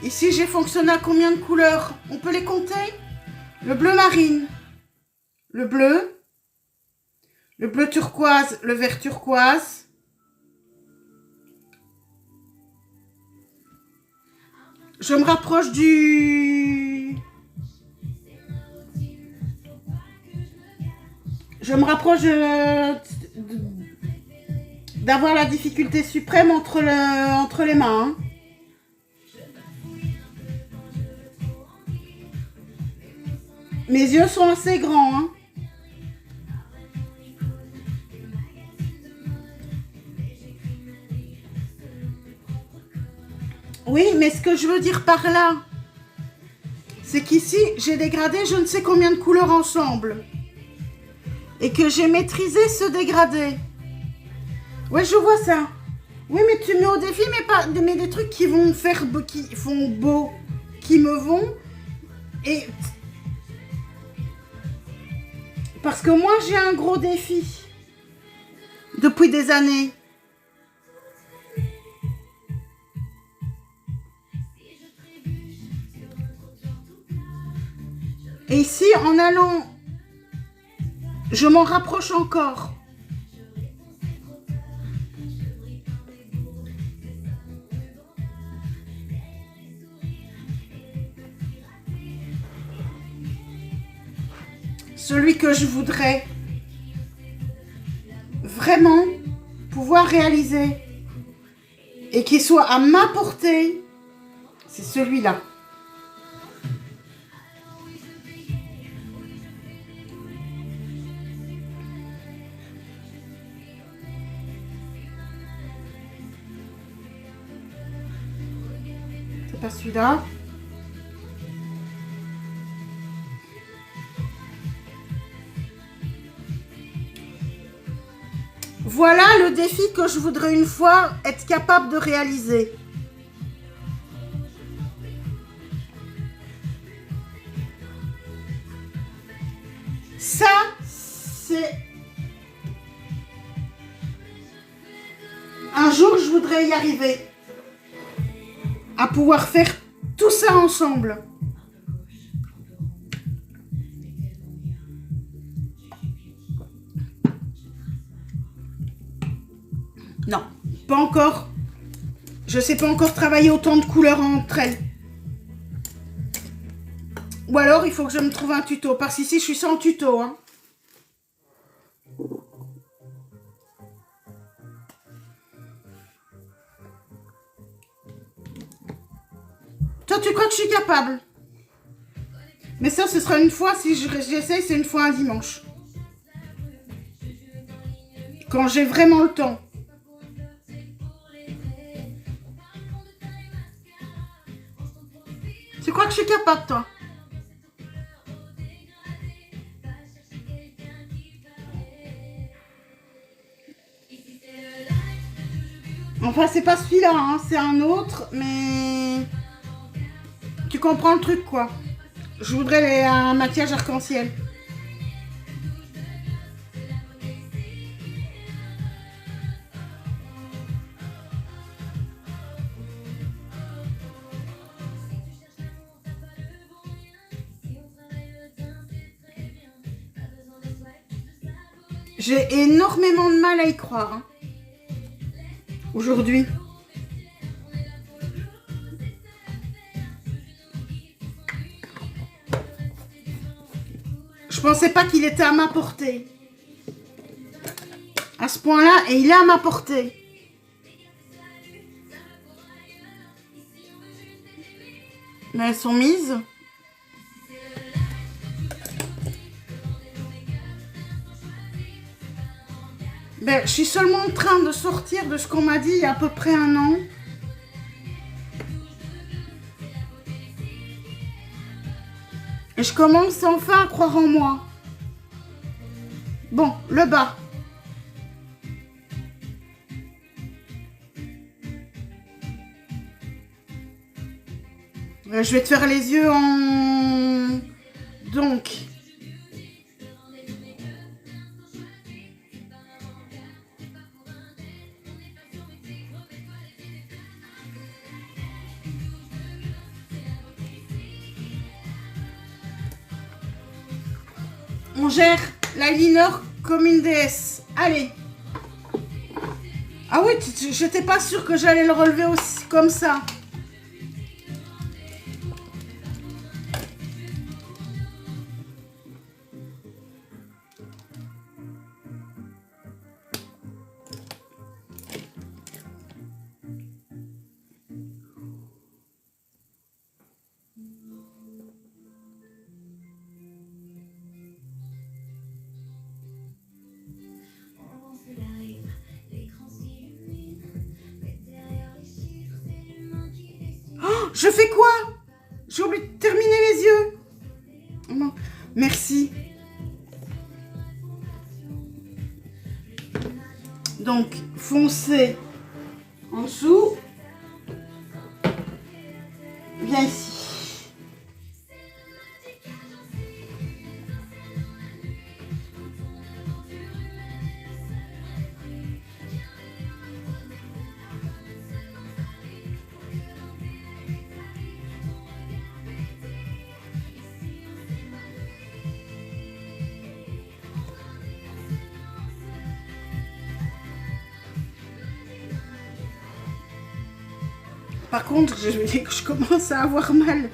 Ici, j'ai fonctionné à combien de couleurs? On peut les compter? Le bleu marine, le bleu, Le bleu turquoise, le vert turquoise. Je me rapproche du... Je me rapproche d'avoir la difficulté suprême entre les mains. Hein. Mes yeux sont assez grands. Hein. Oui, mais ce que je veux dire par là, c'est qu'ici, j'ai dégradé je ne sais combien de couleurs ensemble. Et que j'ai maîtrisé ce dégradé. Ouais, je vois ça. Oui, mais tu mets au défi, mais des trucs qui vont faire qui font beau, qui me vont. Et parce que moi, j'ai un gros défi depuis des années. Et ici, en allant, je m'en rapproche encore. Celui que je voudrais vraiment pouvoir réaliser et qui soit à ma portée, c'est celui-là. C'est pas celui-là. Voilà le défi que je voudrais une fois être capable de réaliser. Ça, c'est... Un jour, je voudrais y arriver. À pouvoir faire tout ça ensemble. Non, pas encore. Je sais pas encore travailler autant de couleurs entre elles. Ou alors, il faut que je me trouve un tuto. Parce qu'ici, je suis sans tuto. Hein. Toi, tu crois que je suis capable? Mais ça, ce sera une fois, si j'essaye, c'est une fois un dimanche. Quand j'ai vraiment le temps. Tu crois que je suis capable, toi? Enfin, c'est pas celui-là, hein, c'est un autre, mais... Tu comprends le truc, quoi. Je voudrais un maquillage arc-en-ciel. J'ai énormément de mal à y croire. Hein. Aujourd'hui. Je pensais pas qu'il était à ma portée. À ce point-là, et il est à ma portée. Là, elles sont mises. Ben, je suis seulement en train de sortir de ce qu'on m'a dit il y a à peu près un an. Et je commence enfin à croire en moi. Bon, le bas. Je vais te faire les yeux en... Donc... On gère l'eyeliner comme une déesse. Allez. Ah oui, j'étais pas sûre que j'allais le relever aussi comme ça. Je fais quoi? J'ai oublié de terminer les yeux. Non. Merci. Donc, foncez en dessous. Viens ici. Par contre, je commence à avoir mal.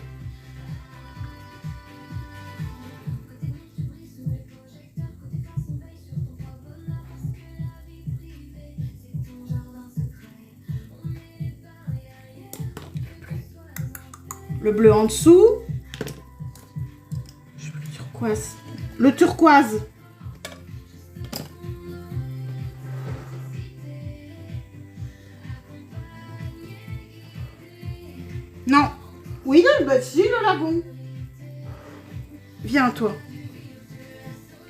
Le bleu en dessous. Je veux le turquoise. Le turquoise. Non. Oui, bah si, le lagon. Viens, toi.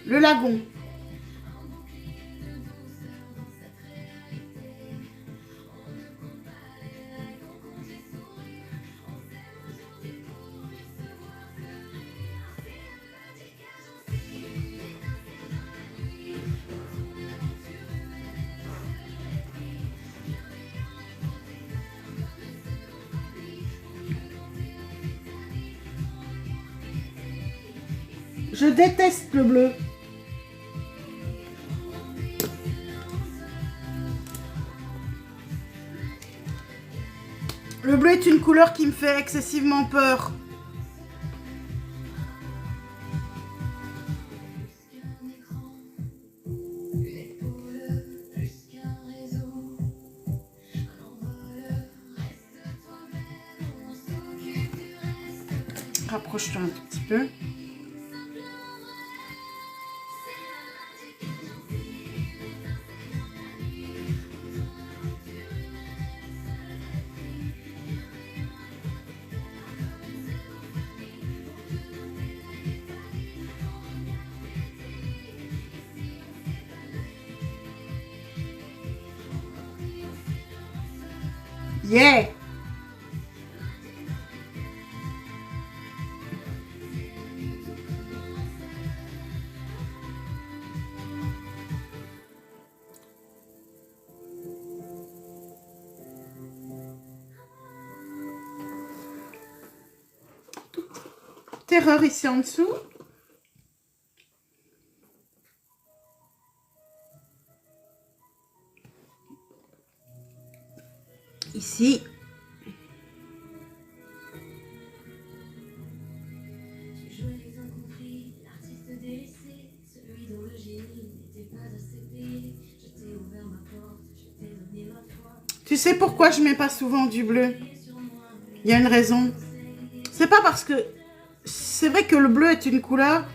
Le lagon. Je déteste le bleu. Le bleu est une couleur qui me fait excessivement peur. Rapproche-toi un tout petit peu. Yeah! Terreur ici en dessous. Ici. Tu sais pourquoi je mets pas souvent du bleu? Il y a une raison. C'est pas parce que... C'est vrai que le bleu est une couleur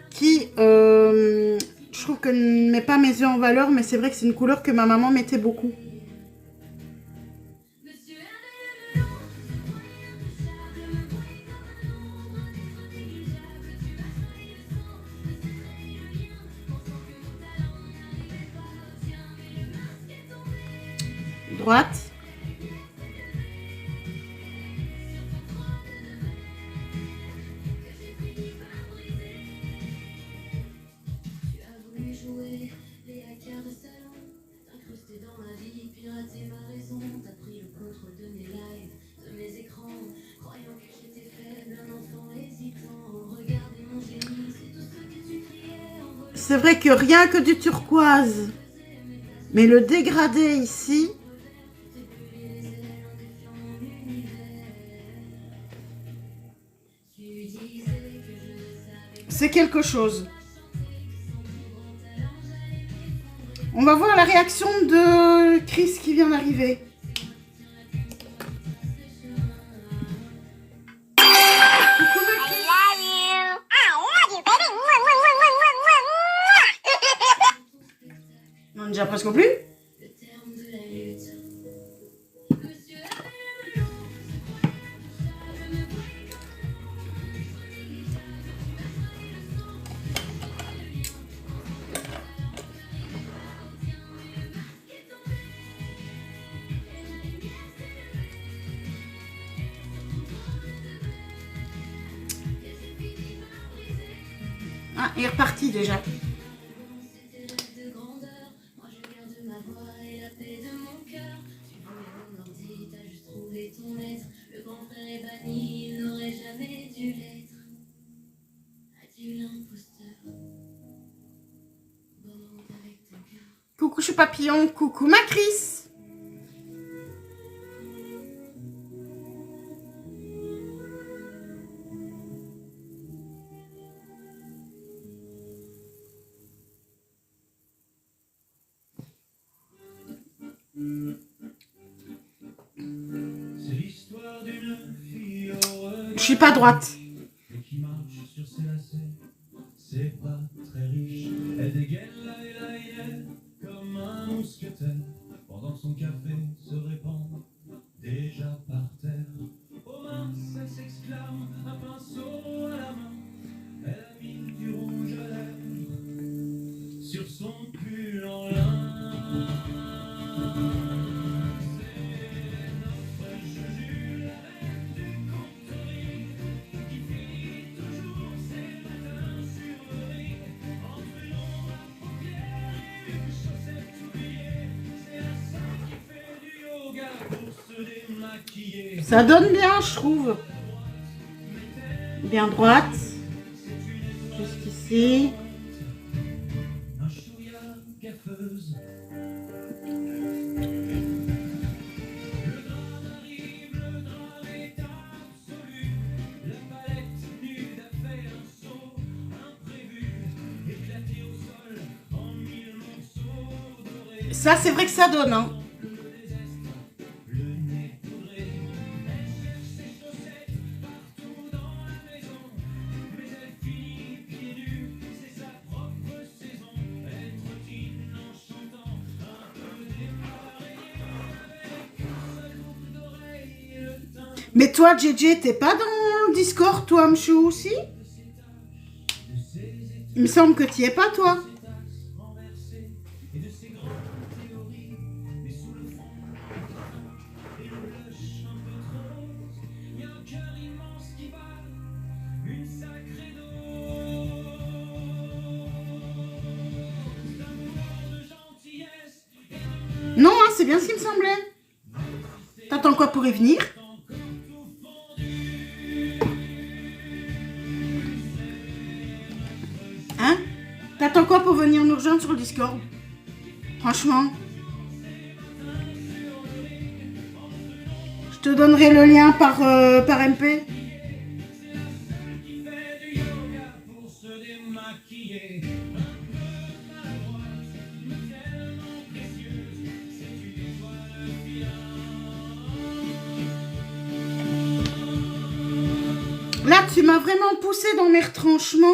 qui... je trouve que ne met pas mes yeux en valeur, mais c'est vrai que c'est une couleur que ma maman mettait beaucoup. Droite. C'est vrai que rien que du turquoise. Mais le dégradé ici... c'est quelque chose. On va voir la réaction de Chris qui vient d'arriver. On est déjà presque au plus. Ah, il est reparti déjà. Coucou chou papillon, coucou ma Chris. Je suis pas droite. Qui marche sur ses lacets, c'est pas très riche. Elle dégaine là et là et elle, comme un mousquetaire, pendant que son café se répand déjà par terre. Aux mains, elle s'exclame, un pinceau à la main. Elle a mis du rouge à lèvres sur son pull en lin. Ça donne bien, je trouve. Bien droite. Jusqu'ici. Un chouïa gaffeuse. Le drame arrive, le drame est absolu. La palette nude a fait un saut imprévu, éclaté au sol en mille morceaux dorés. Ça, c'est vrai que ça donne, hein. Mais toi, JJ, t'es pas dans le Discord, toi, Mchou, aussi? Il me semble que t'y es pas, toi. Non, hein, c'est bien ce qui me semblait. T'attends quoi pour y venir? Hein? T'attends quoi pour venir nous rejoindre sur le Discord? Franchement. Je te donnerai le lien par MP. Là, tu m'as vraiment poussé dans mes retranchements.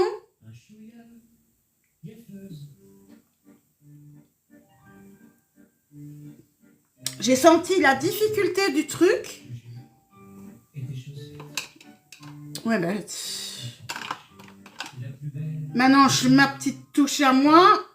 J'ai senti la difficulté du truc. Ouais, ben... Maintenant, je ma petite touche à moi.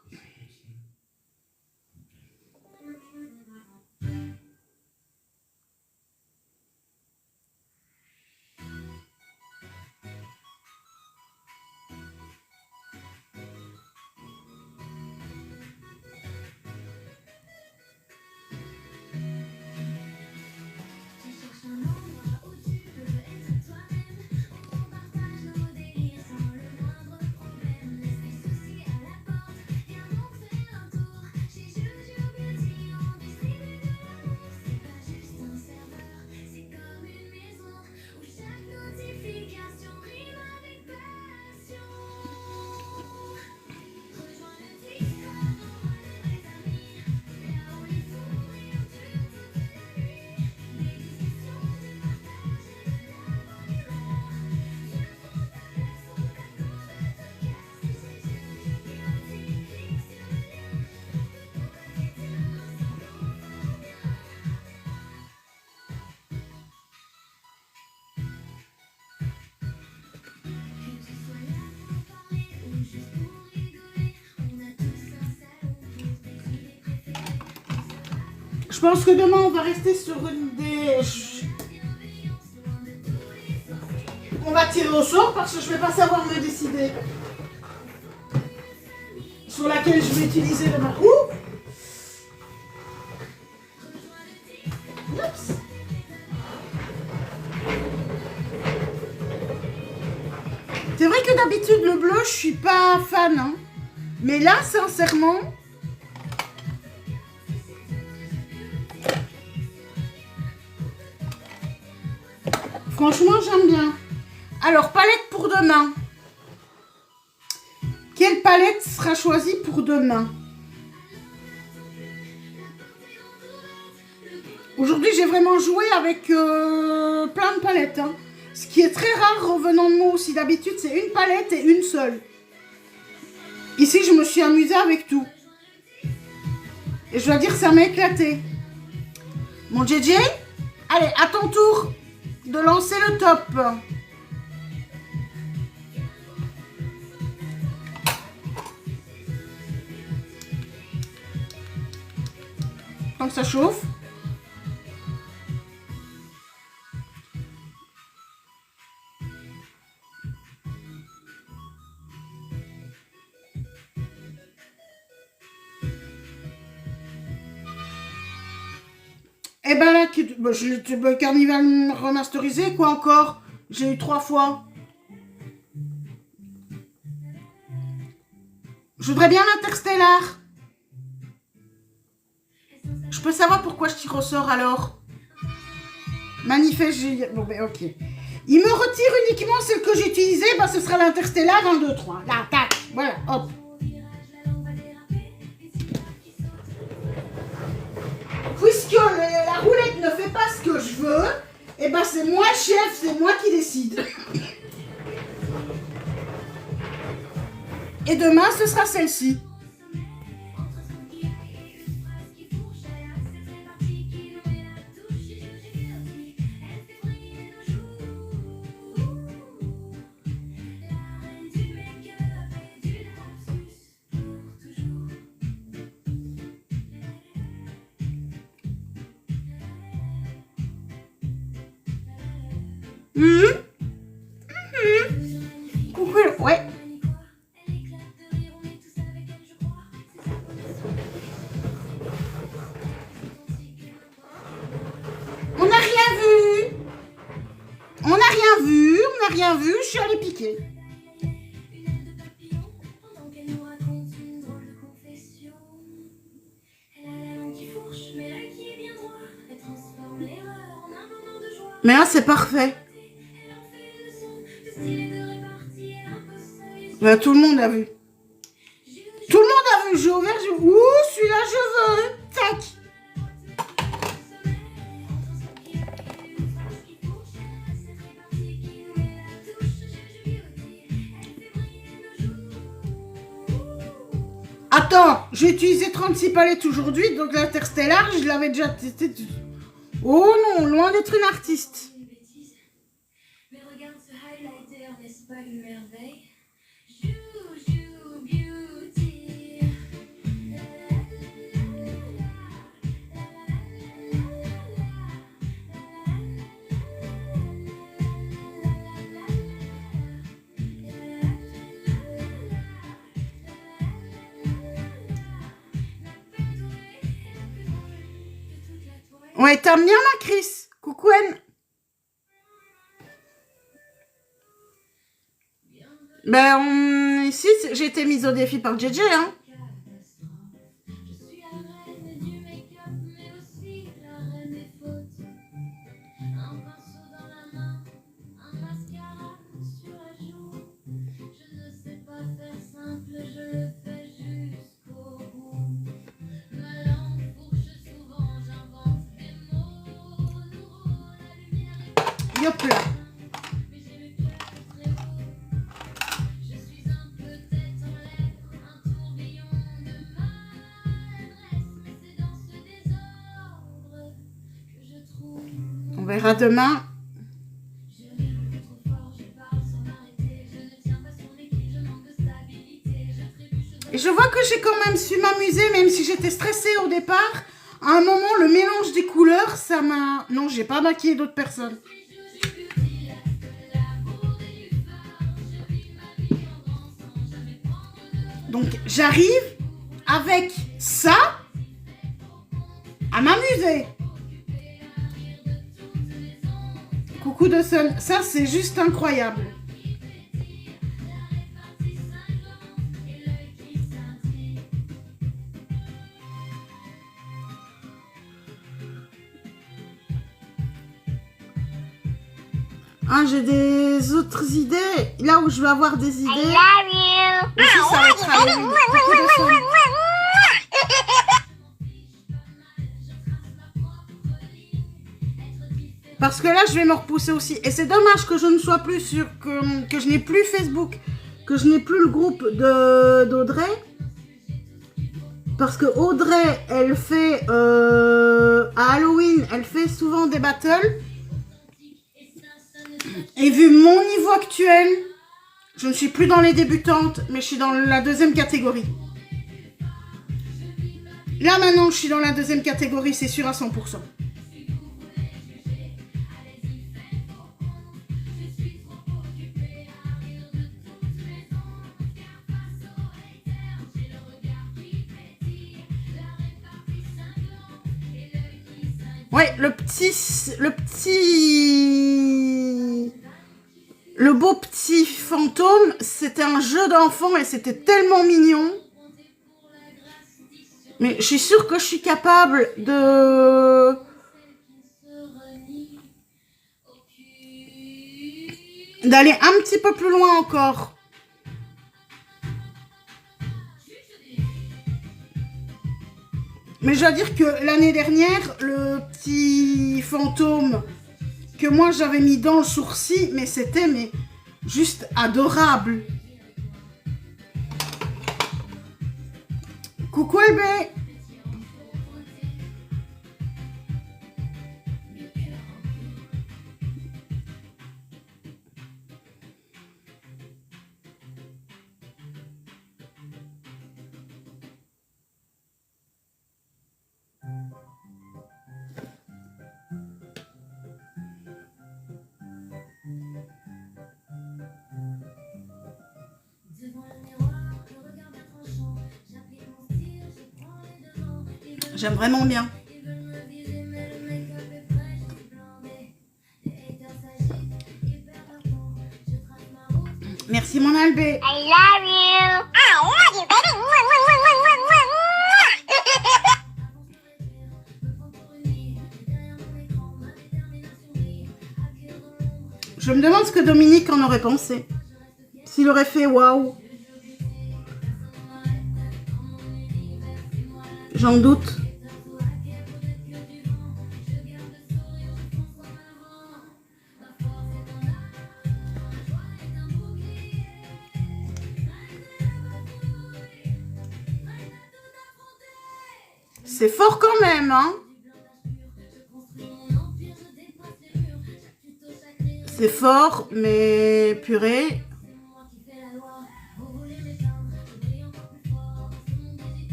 Je pense que demain, on va rester sur une des... On va tirer au sort parce que je vais pas savoir me décider. Sur laquelle je vais utiliser demain. Ouh! Oups. C'est vrai que d'habitude, le bleu, je suis pas fan. Hein. Mais là, sincèrement... Franchement, j'aime bien. Alors, palette pour demain. Quelle palette sera choisie pour demain? Aujourd'hui, j'ai vraiment joué avec plein de palettes. Hein. Ce qui est très rare revenant de moi aussi. D'habitude, c'est une palette et une seule. Ici, je me suis amusée avec tout. Et je dois dire, ça m'a éclaté. Mon JJ, allez, à ton tour de lancer le top. Tant que ça chauffe. Et ben là, je Carnival remasterisé, quoi encore? J'ai eu 3 fois. Je voudrais bien l'Interstellar. Je peux savoir pourquoi je tire au sort alors? Manifeste, j'ai... Bon ben ok. Il me retire uniquement celle que j'ai utilisée, bah ce sera l'Interstellar 1, 2, 3. Là, tac, voilà, hop. Puisque la roulette ne fait pas ce que je veux, et ben c'est moi le chef, c'est moi qui décide. Et demain, ce sera celle-ci. Coucou, ouais. On n'a rien vu. On n'a rien vu, on n'a rien vu, je suis allée piquer. Mais là, c'est parfait. Bah, tout le monde a vu. Tout le monde a vu. J'ai ouvert, j'ai... Ouh, celui-là, je veux. Tac. Attends, j'ai utilisé 36 palettes aujourd'hui, donc l'Interstellar, je l'avais déjà testé. Oh non, loin d'être une artiste. Mais regarde ce highlighter, n'est-ce pas une merveille? Ouais, t'aimes bien ma Chris? Coucou Anne. Ben, ici, j'ai été mise au défi par JJ, hein. Hop là. On verra demain. Et je vois que j'ai quand même su m'amuser, même si j'étais stressée au départ, À un moment, le mélange des couleurs, ça m'a... Non, j'ai pas maquillé d'autres personnes. Donc, j'arrive avec ça à m'amuser. Coucou de Sun, ça c'est juste incroyable. Ah, j'ai des autres idées. Là où je vais avoir des idées. I love you. Aussi, ça va être Halloween. Coucou de Sun. Parce que là, je vais me repousser aussi. Et c'est dommage que je ne sois plus sur... que je n'ai plus Facebook. Que je n'ai plus le groupe d'Audrey. Parce que Audrey, elle fait... à Halloween, elle fait souvent des battles. Et vu mon niveau actuel, je ne suis plus dans les débutantes, mais je suis dans la deuxième catégorie. Là, maintenant, je suis dans la deuxième catégorie, c'est sûr à 100%. Ouais, le beau petit fantôme, c'était un jeu d'enfant et c'était tellement mignon. Mais je suis sûre que je suis capable d'aller un petit peu plus loin encore. Mais je dois dire que l'année dernière, le petit fantôme que moi j'avais mis dans le sourcil, mais c'était juste adorable. Coucou Elbé. J'aime vraiment bien. Merci mon Albé. I love you. I love you, baby. Je me demande ce que Dominique en aurait pensé. S'il aurait fait waouh. J'en doute. C'est fort quand même, hein? C'est fort, mais purée.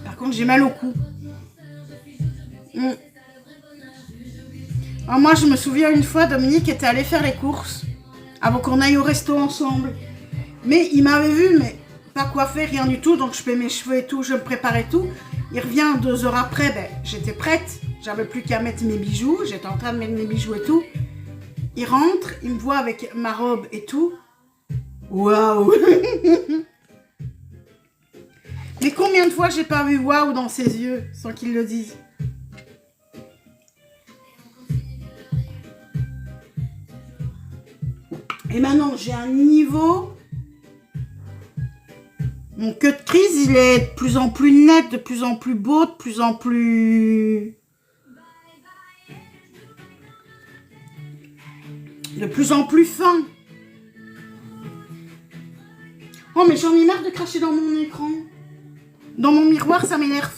Par contre, j'ai mal au cou. Alors moi, je me souviens une fois, Dominique était allé faire les courses avant qu'on aille au resto ensemble. Mais il m'avait vu, mais pas coiffé, rien du tout. Donc je fais mes cheveux et tout, je me préparais tout. Il revient 2 heures après, ben, j'étais prête. J'avais plus qu'à mettre mes bijoux. J'étais en train de mettre mes bijoux et tout. Il rentre, il me voit avec ma robe et tout. Waouh. Mais combien de fois j'ai pas vu waouh dans ses yeux sans qu'il le dise? Et maintenant, j'ai un niveau. Mon queue de crise, il est de plus en plus net, de plus en plus beau, de plus en plus... fin. Oh, mais j'en ai marre de cracher dans mon écran. Dans mon miroir, ça m'énerve.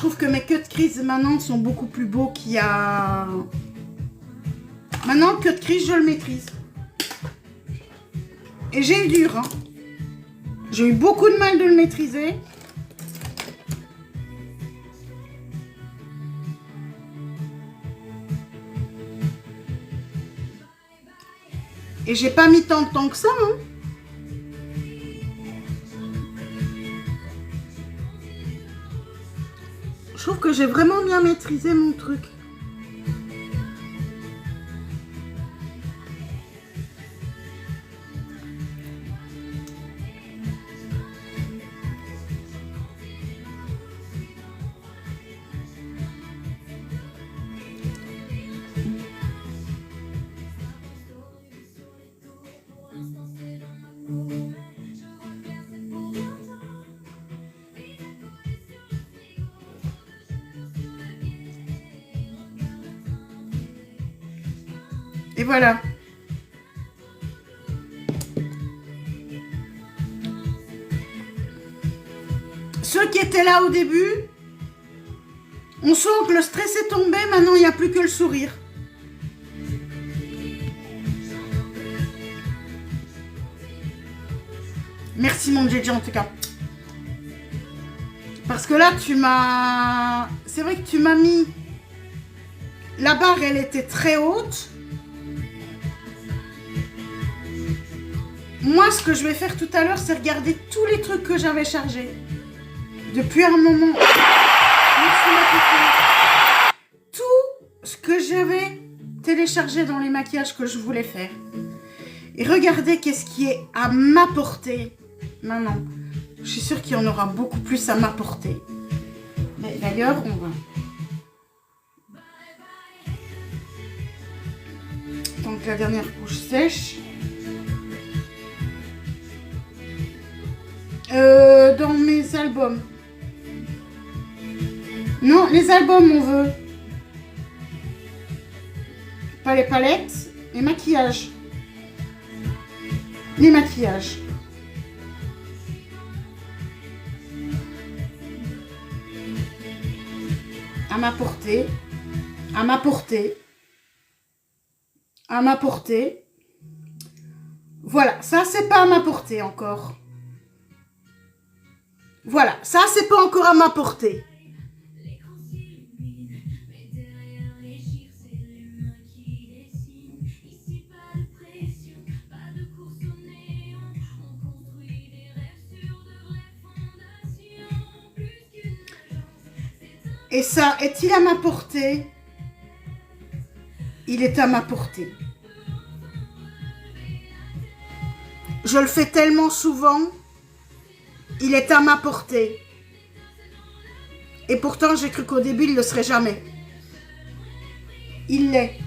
trouve que mes cut crease maintenant sont beaucoup plus beaux qu'il y a... Maintenant, cut crease, je le maîtrise. Et j'ai eu dur, hein. J'ai eu beaucoup de mal de le maîtriser. Et j'ai pas mis tant de temps que ça, hein. Je trouve que j'ai vraiment bien maîtrisé mon truc. Et voilà. Ceux qui étaient là au début, on sent que le stress est tombé, maintenant il n'y a plus que le sourire. Merci mon Gigi en tout cas. Parce que là tu m'as... C'est vrai que tu m'as mis... La barre elle était très haute. Moi, ce que je vais faire tout à l'heure, c'est regarder tous les trucs que j'avais chargés. Depuis un moment. Tout ce que j'avais téléchargé dans les maquillages que je voulais faire. Et regardez qu'est-ce qui est à ma portée maintenant. Je suis sûre qu'il y en aura beaucoup plus à ma portée. Mais d'ailleurs, on va... Tant que la dernière couche sèche. Dans mes albums. Non, les albums on veut. Pas les palettes, les maquillages. Les maquillages. À ma portée. À ma portée. À ma portée. Voilà, ça c'est pas à ma portée encore. Voilà, ça c'est pas encore à ma portée. Et ça, est-il à ma portée? Il est à ma portée. Je le fais tellement souvent. Il est à ma portée. Et pourtant, j'ai cru qu'au début, il ne le serait jamais. Il l'est.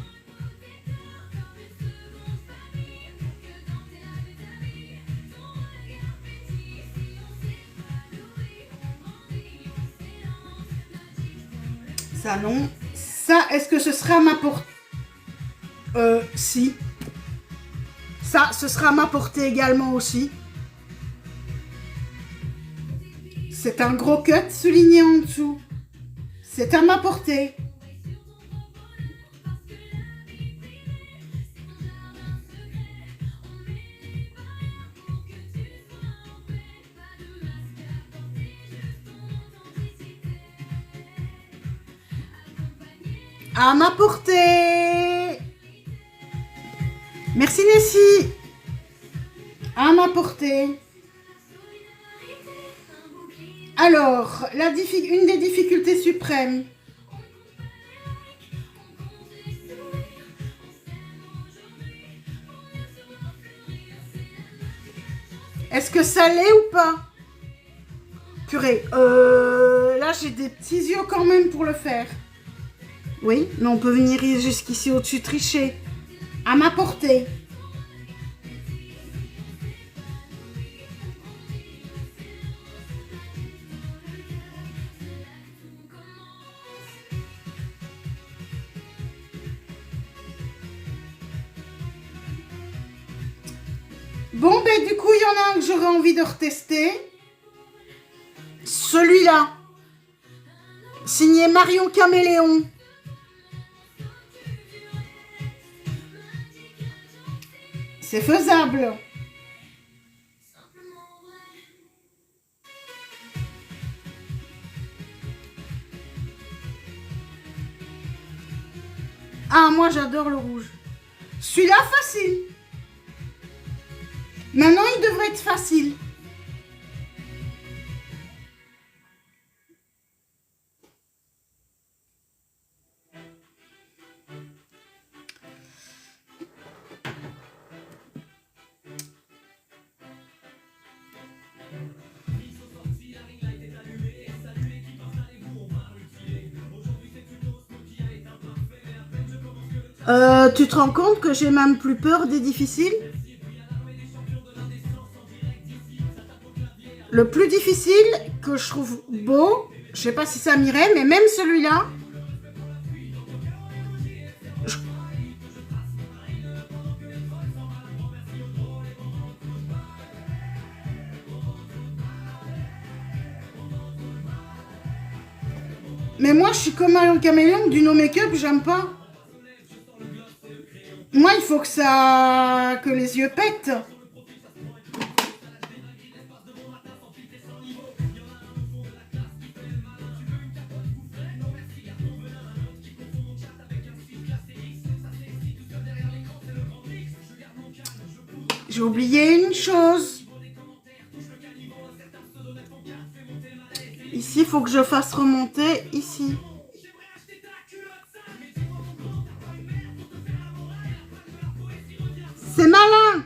Ça, non. Ça, est-ce que ce sera à ma portée? Si. Ça, ce sera à ma portée également aussi. C'est un gros cut souligné en dessous. C'est à ma portée. À ma portée. Merci Nessie. À ma portée. Alors, une des difficultés suprêmes. Est-ce que ça l'est ou pas? Purée, là j'ai des petits yeux quand même pour le faire. Oui, mais on peut venir jusqu'ici au-dessus tricher. À ma portée. Bon, ben du coup, il y en a un que j'aurais envie de retester. Celui-là. Signé Marion Caméléon. C'est faisable. Ah, moi j'adore le rouge. Celui-là, facile. Maintenant, il devrait être facile. Tu te rends compte que j'ai même plus peur des difficiles? Le plus difficile que je trouve beau, je sais pas si ça m'irait, mais même celui-là, mais moi je suis comme un caméléon du no make-up, j'aime pas. Moi, il faut que les yeux pètent. J'ai oublié une chose. Ici, il faut que je fasse remonter ici. C'est malin.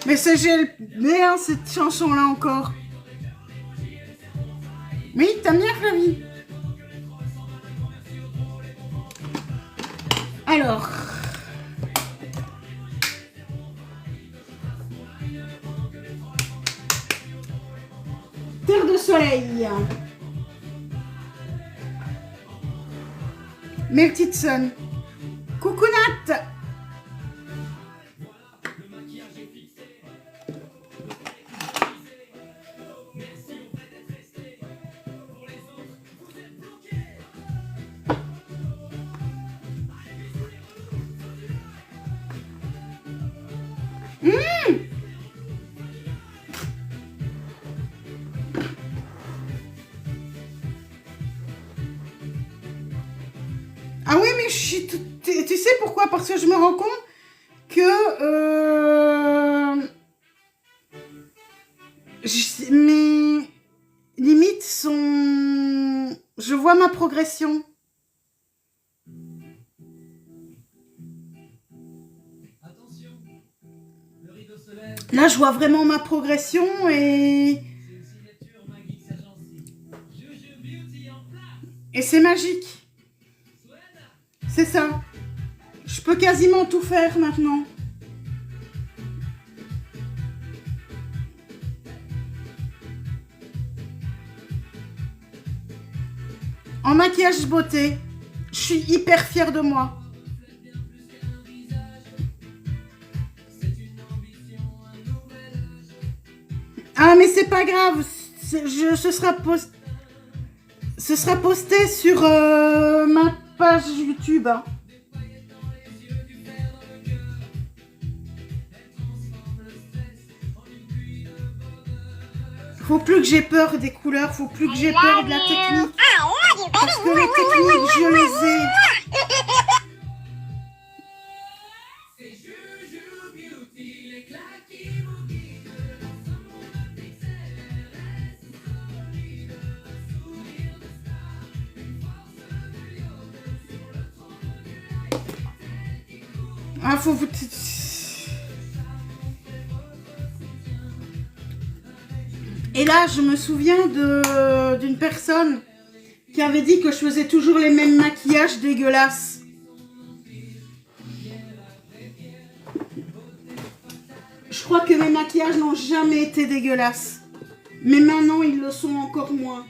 Mais c'est bien cette chanson-là encore. Oui, t'aimes bien Flavie? Alors. Terre de soleil. Mes petites sœurs. Coucou Nat. Ah oui, mais tu sais pourquoi? Parce que je me rends compte que mes limites sont... Je vois ma progression. Là, je vois vraiment ma progression et c'est magique. C'est ça. Je peux quasiment tout faire maintenant. En maquillage beauté, je suis hyper fière de moi. Ah mais c'est pas grave, ce sera posté sur ma page YouTube. Faut plus que j'ai peur des couleurs, faut plus que j'ai peur de la technique. Parce que les techniques, je les ai. Ah, faut vous... Et là, je me souviens d'une personne qui avait dit que je faisais toujours les mêmes maquillages dégueulasses. crois que mes maquillages n'ont jamais été dégueulasses. Mais maintenant, ils le sont encore moins.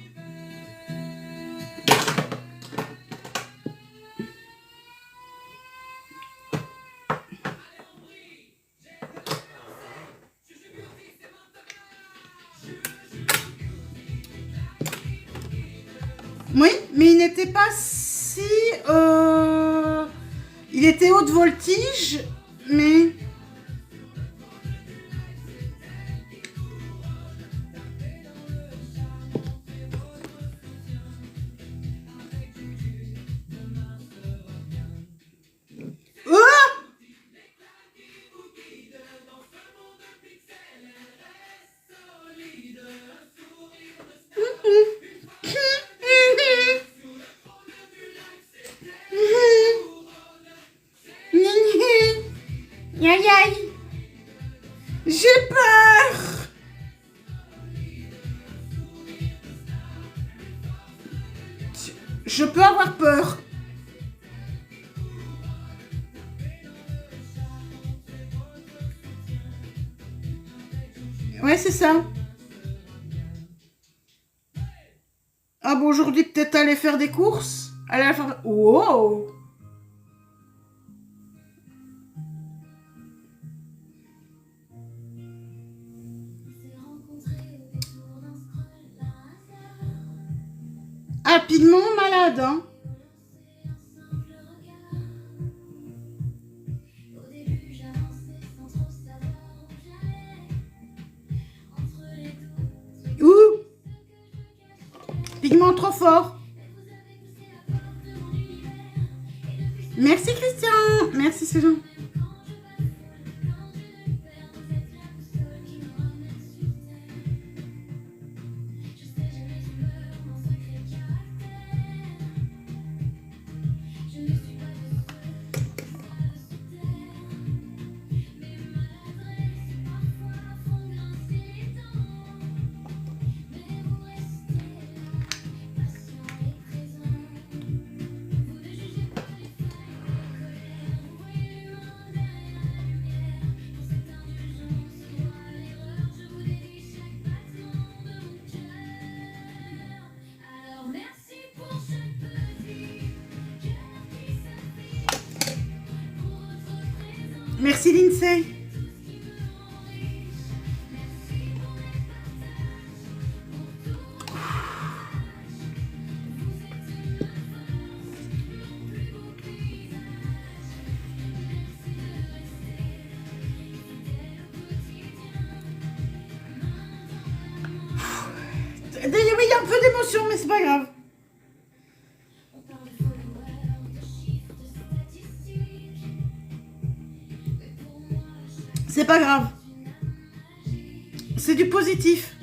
Oui, mais il n'était pas si... Il était haute voltige, mais... Aïe aïe, j'ai peur. Je peux avoir peur. Ouais, c'est ça. Ah bon, aujourd'hui, peut-être aller faire des courses. Aller faire... Wow. Ah, pigment malade, hein. Ouh. Pigment trop fort. Merci Christian. Merci Céline. Merci Lindsay. Il y a un peu d'émotion, mais c'est pas grave. C'est pas grave. C'est du positif.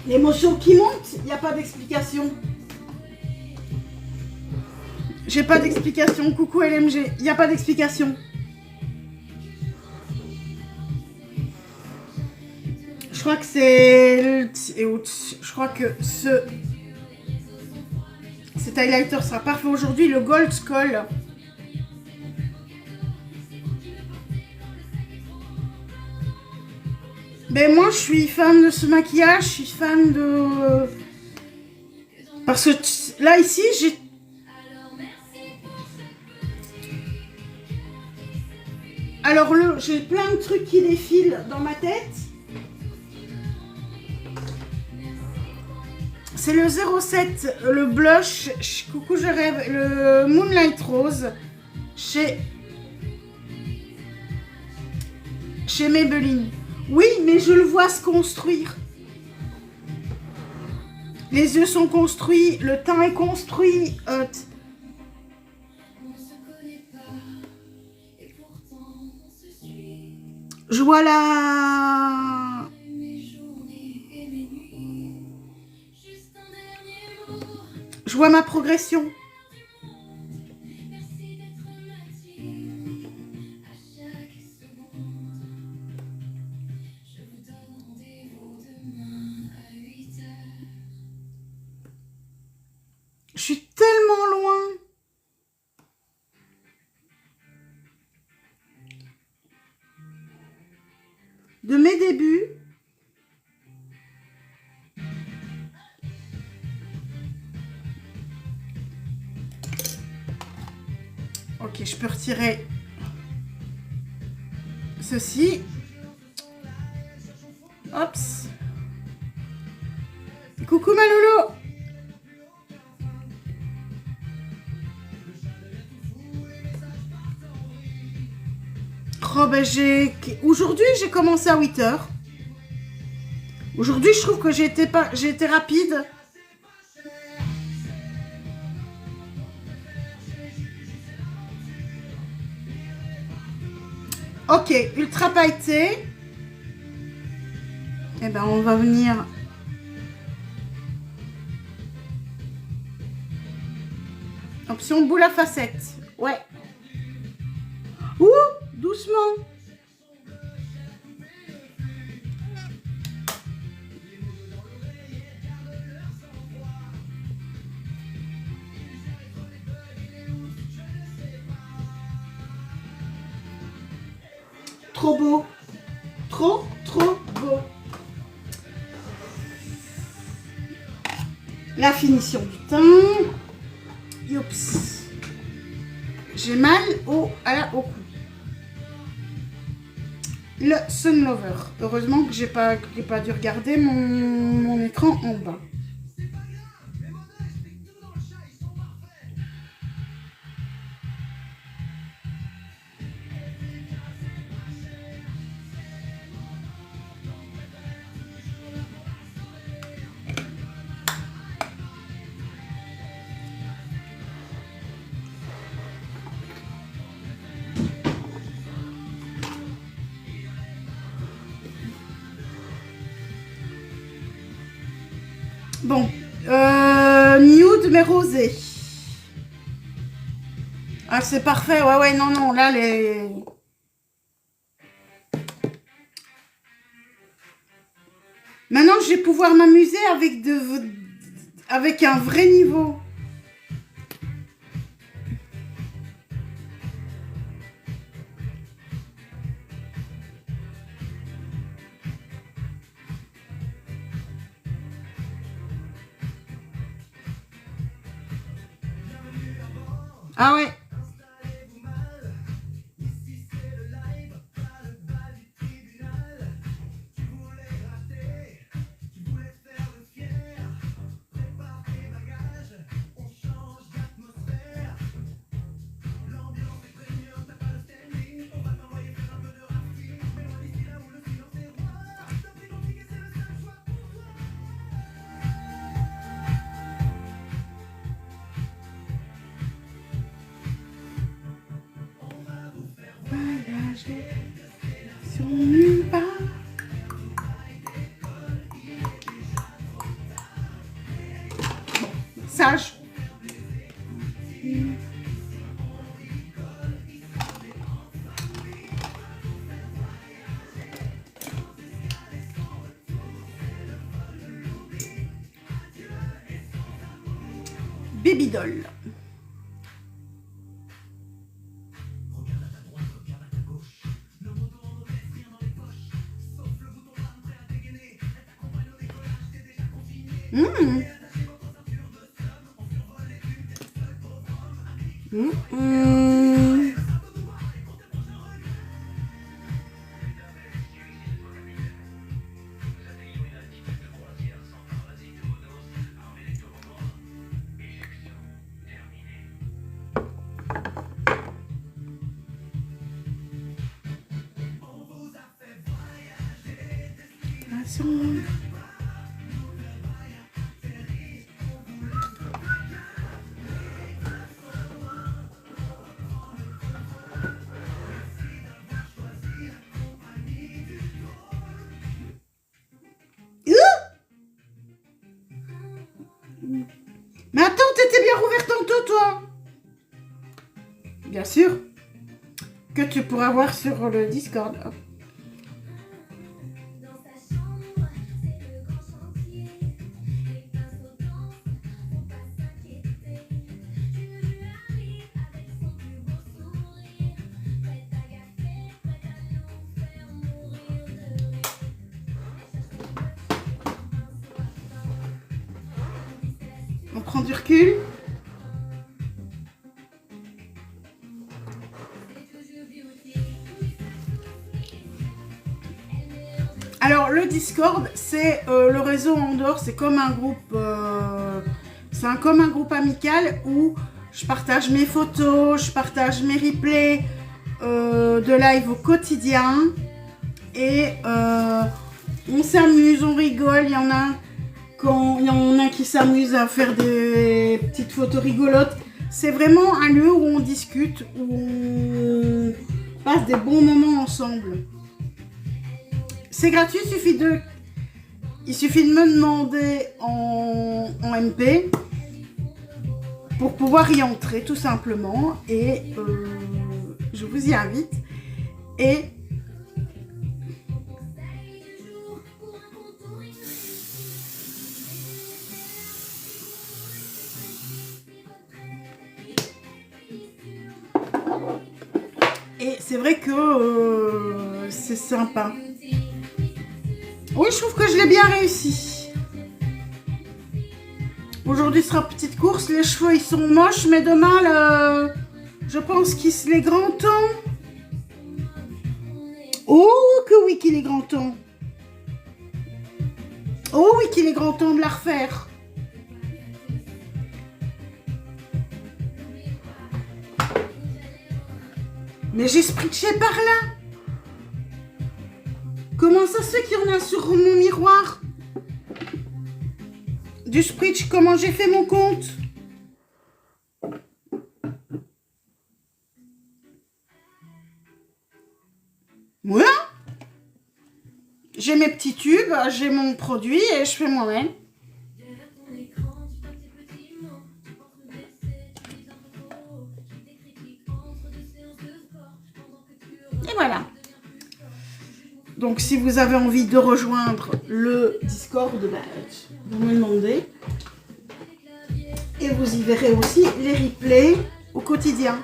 L'émotion qui monte, il n'y a pas d'explication. J'ai pas d'explication. Coucou LMG, il n'y a pas d'explication. Je crois que c'est... Je crois que cet highlighter sera parfait aujourd'hui. Le Gold Skull. Ben moi, je suis fan de ce maquillage. Je suis fan de... Parce que là, ici, j'ai... Alors, j'ai plein de trucs qui défilent dans ma tête. C'est le 07, le blush, coucou je rêve, le Moonlight Rose chez Maybelline. Oui, mais je le vois se construire. Les yeux sont construits, le teint est construit. Je vois la... Je vois ma progression. demain à 8 heures. Je suis tellement loin. De mes débuts. Ok, je peux retirer ceci. Hops. Coucou ma loulou. Oh ben aujourd'hui j'ai commencé à 8 h. Aujourd'hui je trouve que j'ai été rapide. Ok, ultra pailleté. Eh ben on va venir. Option boule à facettes. Ouais. Ouh, doucement. Trop beau. Trop beau. La finition du teint. Youps. J'ai mal au cou. Le Sun Lover. Heureusement que j'ai pas dû regarder mon écran en bas. Bon, nude mais rosé. Ah, c'est parfait. Ouais, non, là, les... Maintenant, je vais pouvoir m'amuser avec un vrai niveau. Ah ouais. Sur nulle part. Sage. Baby doll. Mais attends, t'étais bien rouvert tantôt, toi. Bien sûr. Que tu pourras voir sur le Discord. Dans sa chambre, c'est le On prend du recul. Alors le Discord, c'est le réseau en dehors, c'est comme un groupe, comme un groupe amical où je partage mes photos, je partage mes replays de live au quotidien et on s'amuse, on rigole. Il y en a qui s'amusent à faire des petites photos rigolotes. C'est vraiment un lieu où on discute, où on passe des bons moments ensemble. C'est gratuit, il suffit de me demander en MP pour pouvoir y entrer tout simplement et je vous y invite. Et c'est vrai que c'est sympa. Oui, je trouve que je l'ai bien réussi. Aujourd'hui sera petite course. Les cheveux, ils sont moches, mais demain, je pense qu'il est grand temps. Oh, que oui qu'il est grand temps. Oh oui qu'il est grand temps de la refaire. Mais j'ai spritché par là. Comment ça se fait qu'il y en a sur mon miroir? Du spritch, comment j'ai fait mon compte? Voilà. J'ai mes petits tubes, j'ai mon produit et je fais moi-même. Et voilà. Donc, si vous avez envie de rejoindre le Discord, vous me demandez. Et vous y verrez aussi les replays au quotidien.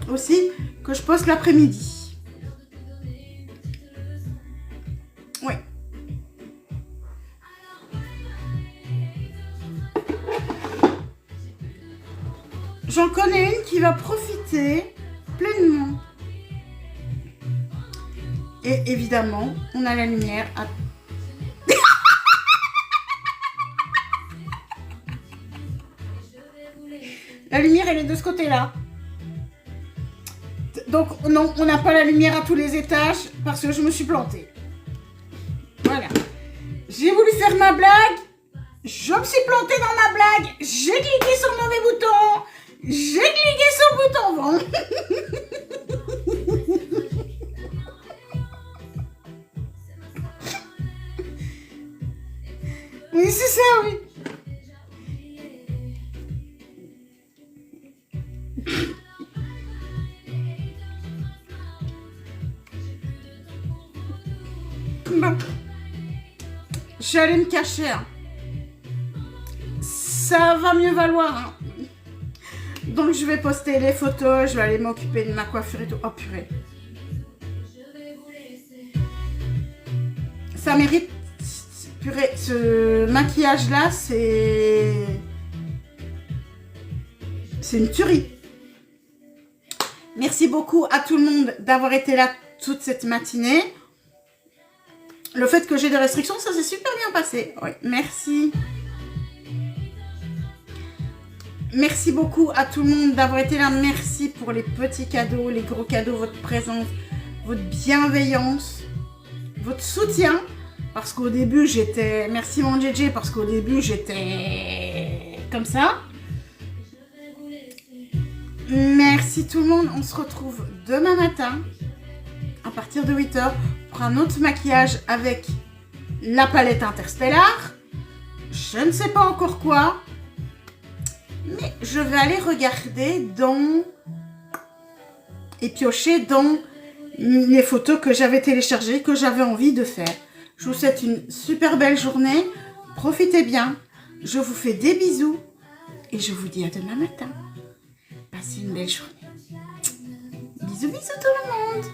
Aussi, que je poste l'après-midi. Oui. J'en connais une qui va profiter pleinement. Et évidemment, on a la lumière à... La lumière, elle est de ce côté-là. Donc, non, on n'a pas la lumière à tous les étages parce que je me suis plantée. Voilà. J'ai voulu faire ma blague. Je me suis plantée dans ma blague. J'ai cliqué sur le mauvais bouton. J'ai cliqué sur le bouton vent. Oui, c'est ça, oui. Bon. Je suis allée me cacher. Hein. Ça va mieux valoir. Hein. Donc, je vais poster les photos. Je vais aller m'occuper de ma coiffure et tout. Oh, purée. Ça mérite... Purée, ce maquillage-là, c'est une tuerie. Merci beaucoup à tout le monde d'avoir été là toute cette matinée. Le fait que j'ai des restrictions, ça s'est super bien passé. Oui, merci. Merci beaucoup à tout le monde d'avoir été là. Merci pour les petits cadeaux, les gros cadeaux, votre présence, votre bienveillance, votre soutien. Parce qu'au début, j'étais... Merci mon JJ, parce qu'au début, j'étais comme ça. Merci tout le monde. On se retrouve demain matin, à partir de 8 h, pour un autre maquillage avec la palette Interstellar. Je ne sais pas encore quoi. Mais je vais aller regarder dans... et piocher dans les photos que j'avais téléchargées, que j'avais envie de faire. Je vous souhaite une super belle journée. Profitez bien. Je vous fais des bisous. Et je vous dis à demain matin. Passez une belle journée. Bisous, bisous tout le monde.